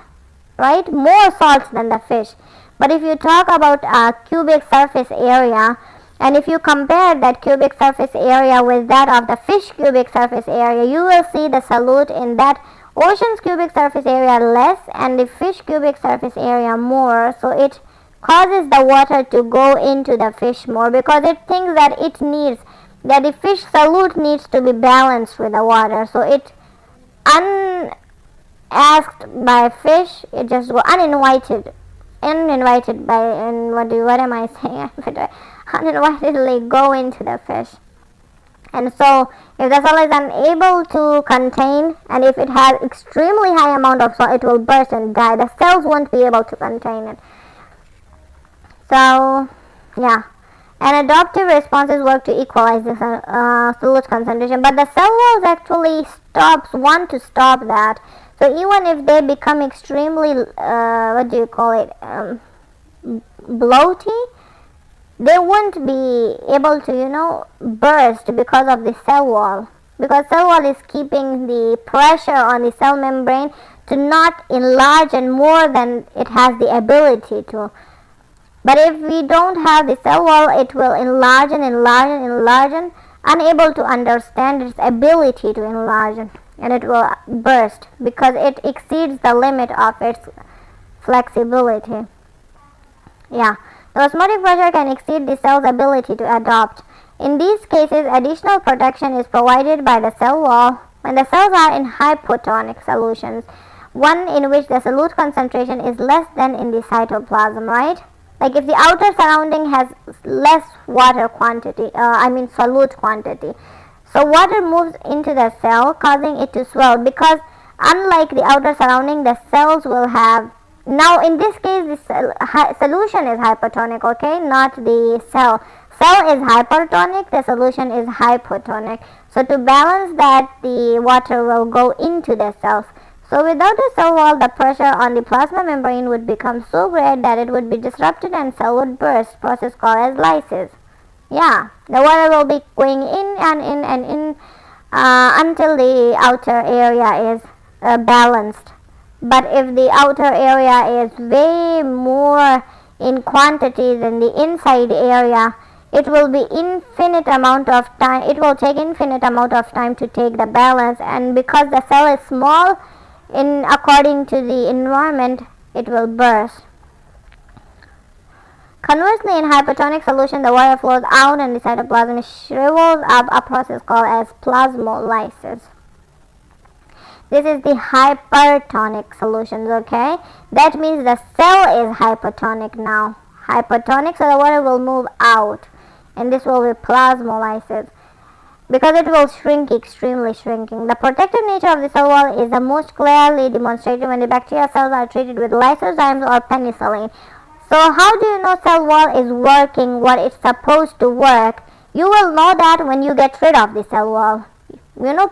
right? More salt than the fish. But if you talk about cubic surface area, and if you compare that cubic surface area with that of the fish cubic surface area, you will see the solute in that ocean's cubic surface area less and the fish cubic surface area more. So it causes the water to go into the fish more because it thinks that the fish solute needs to be balanced with the water. So it unasked by fish, it just go uninvited by, and what am I saying? Uninvitedly go into the fish. And so if the cell is unable to contain, and if it has extremely high amount of salt, it will burst and die. The cells won't be able to contain it. So, yeah. And adaptive responses work to equalize the solute concentration, but the cell walls actually want to stop that. So even if they become extremely, bloaty, they won't be able to, burst because of the cell wall. Because cell wall is keeping the pressure on the cell membrane to not enlarge and more than it has the ability to. But if we don't have the cell wall, it will enlarge and enlarge and enlarge, and unable to understand its ability to enlarge, and it will burst because it exceeds the limit of its flexibility. Yeah, the osmotic pressure can exceed the cell's ability to adapt. In these cases, additional protection is provided by the cell wall when the cells are in hypotonic solutions, one in which the solute concentration is less than in the cytoplasm, right? Like if the outer surrounding has less water quantity, solute quantity. So water moves into the cell, causing it to swell, because unlike the outer surrounding, the cells will have, now in this case the solution is hypotonic, okay, not the cell. Cell is hypertonic, the solution is hypotonic. So to balance that, the water will go into the cells. So without a cell wall, the pressure on the plasma membrane would become so great that it would be disrupted and cell would burst, process called as lysis. Yeah, the water will be going in and in and in until the outer area is balanced. But if the outer area is way more in quantity than the inside area, it will be infinite amount of time. It will take infinite amount of time to take the balance, and because the cell is small, according to the environment, it will burst. Conversely, in hypotonic solution, the water flows out and the cytoplasm shrivels up, a process called as plasmolysis. This is the hypertonic solutions, okay? That means the cell is hypotonic now. Hypotonic, so the water will move out, and this will be plasmolysis, because it will shrink, extremely shrinking. The protective nature of the cell wall is the most clearly demonstrated when the bacterial cells are treated with lysozymes or penicillin. So how do you know cell wall is working what it's supposed to work? You will know that when you get rid of the cell wall.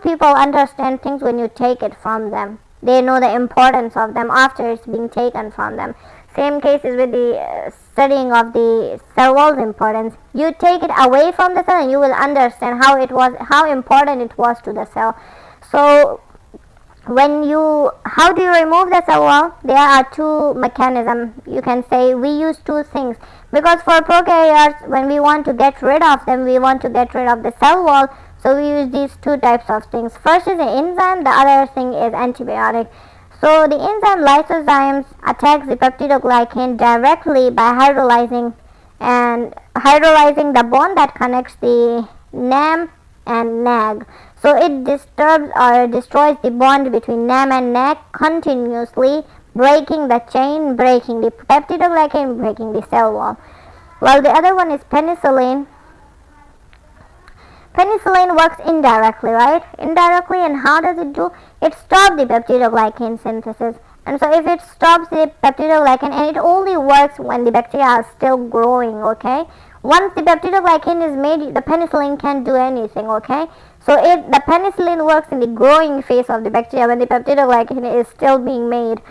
People understand things when you take it from them. They know the importance of them after it's being taken from them. Same case is with the studying of the cell wall's importance. You take it away from the cell and you will understand how important it was to the cell. So how do you remove the cell wall? There are two mechanisms. You can say we use two things, because for prokaryotes, when we want to get rid of them, we want to get rid of the cell wall. So we use these two types of things. First is an enzyme, the other thing is antibiotic. So the enzyme lysozymes attacks the peptidoglycan directly by hydrolyzing the bond that connects the NAM and NAG. So it disturbs or destroys the bond between NAM and NAG continuously, breaking the chain, breaking the peptidoglycan, breaking the cell wall. While the other one is penicillin. Penicillin works indirectly, right? Indirectly, and how does it do? It stops the peptidoglycan synthesis. And so if it stops the peptidoglycan, and it only works when the bacteria are still growing, okay? Once the peptidoglycan is made, the penicillin can't do anything, okay? So the penicillin works in the growing phase of the bacteria when the peptidoglycan is still being made.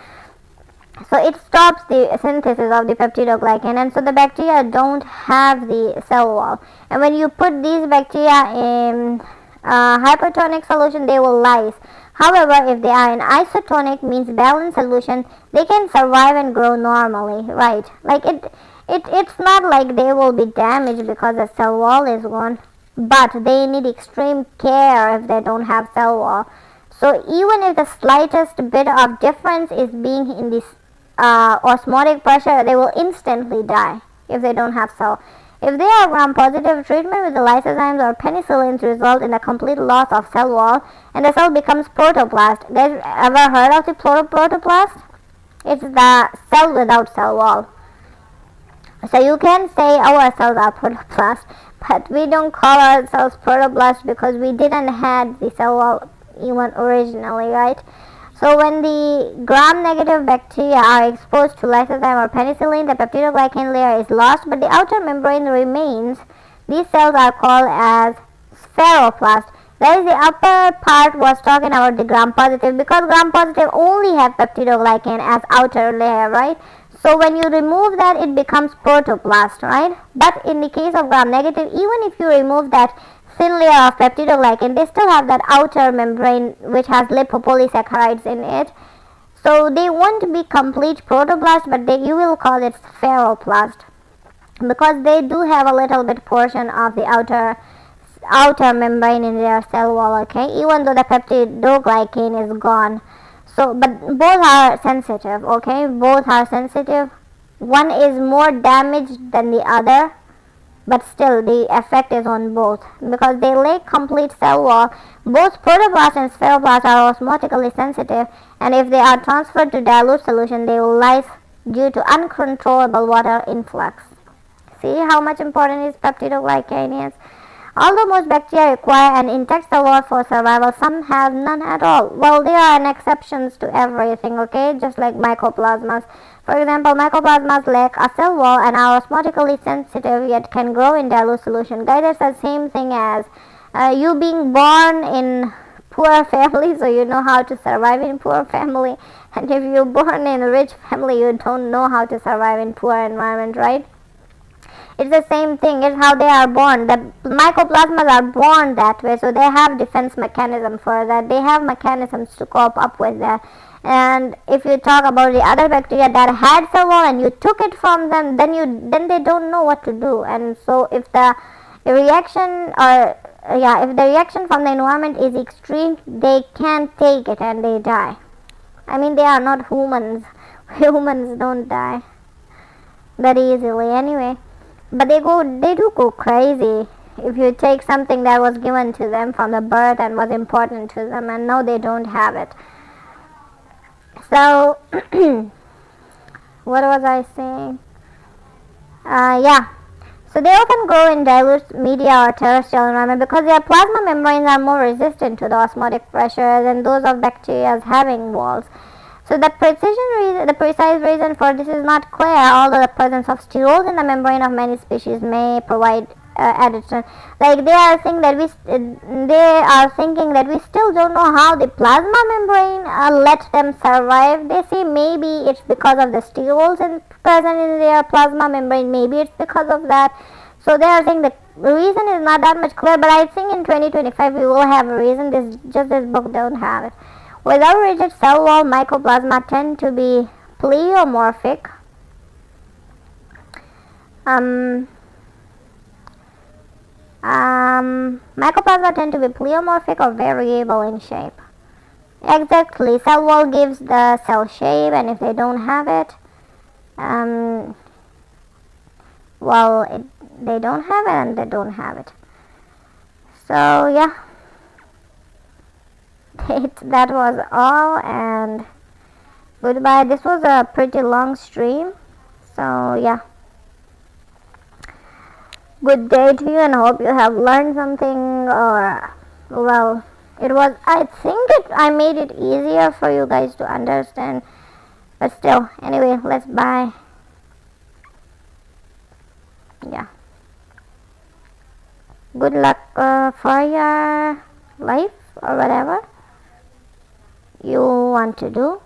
So it stops the synthesis of the peptidoglycan, and so the bacteria don't have the cell wall. And when you put these bacteria in hypertonic solution, they will lyse. However, if they are in isotonic, means balanced solution, they can survive and grow normally, right? Like it's not like they will be damaged because the cell wall is gone, but they need extreme care if they don't have cell wall. So even if the slightest bit of difference is being in this osmotic pressure, they will instantly die if they don't have cell. If they are gram-positive, treatment with the lysozymes or penicillins result in a complete loss of cell wall, and the cell becomes protoplast. Guys, ever heard of the protoplast? It's the cell without cell wall. So you can say our cells are protoplast, but we don't call our cells protoplast because we didn't have the cell wall even originally, right? So when the gram-negative bacteria are exposed to lysozyme or penicillin, the peptidoglycan layer is lost, but the outer membrane remains. These cells are called as spheroplast. That is, the upper part was talking about the gram-positive, because gram-positive only have peptidoglycan as outer layer, right? So when you remove that, it becomes protoplast, right? But in the case of gram-negative, even if you remove that thin layer of peptidoglycan, they still have that outer membrane which has lipopolysaccharides in it. So they won't be complete protoplast, but you will call it spheroplast, because they do have a little bit portion of the outer membrane in their cell wall, okay, even though the peptidoglycan is gone. So, but both are sensitive, okay, both are sensitive. One is more damaged than the other, but still the effect is on both, because they lack complete cell wall. Both protoplast and spheroplast are osmotically sensitive, and if they are transferred to dilute solution, they will lyse due to uncontrollable water influx. See how much important is peptidoglycan is? Although most bacteria require an intact cell wall for survival, some have none at all. Well, there are exceptions to everything, okay? Just like mycoplasmas. For example, mycoplasmas lack a cell wall and are osmotically sensitive, yet can grow in dilute solution. Guys, it's the same thing as you being born in poor family, so you know how to survive in poor family. And if you're born in a rich family, you don't know how to survive in poor environment, right? It's the same thing. It's how they are born. The mycoplasmas are born that way, so they have defense mechanism for that. They have mechanisms to cope up with that. And if you talk about the other bacteria that had cell wall and you took it from them, then they don't know what to do. And so if the reaction if the reaction from the environment is extreme, they can't take it and they die. I mean, they are not humans. Humans don't die that easily anyway. But they do go crazy if you take something that was given to them from the birth and was important to them, and now they don't have it. So, what was I saying? So they often grow in dilute media or terrestrial environment because their plasma membranes are more resistant to the osmotic pressure than those of bacteria having walls. So the precise reason for this is not clear, although the presence of sterols in the membrane of many species may provide added strength. Like they are thinking that we still don't know how the plasma membrane let them survive. They say maybe it's because of the sterols present in their plasma membrane. Maybe it's because of that. So they are saying the reason is not that much clear, but I think in 2025 we will have a reason. This book don't have it. Without rigid cell wall, mycoplasma tend to be pleomorphic. Mycoplasma tend to be pleomorphic or variable in shape. Exactly, cell wall gives the cell shape, and if they don't have it, they don't have it and they don't have it. So yeah. That was all, and goodbye. This was a pretty long stream, so yeah, good day to you, and hope you have learned something, or well, I made it easier for you guys to understand, but still, anyway, let's bye. Yeah, good luck for your life or whatever you want to do.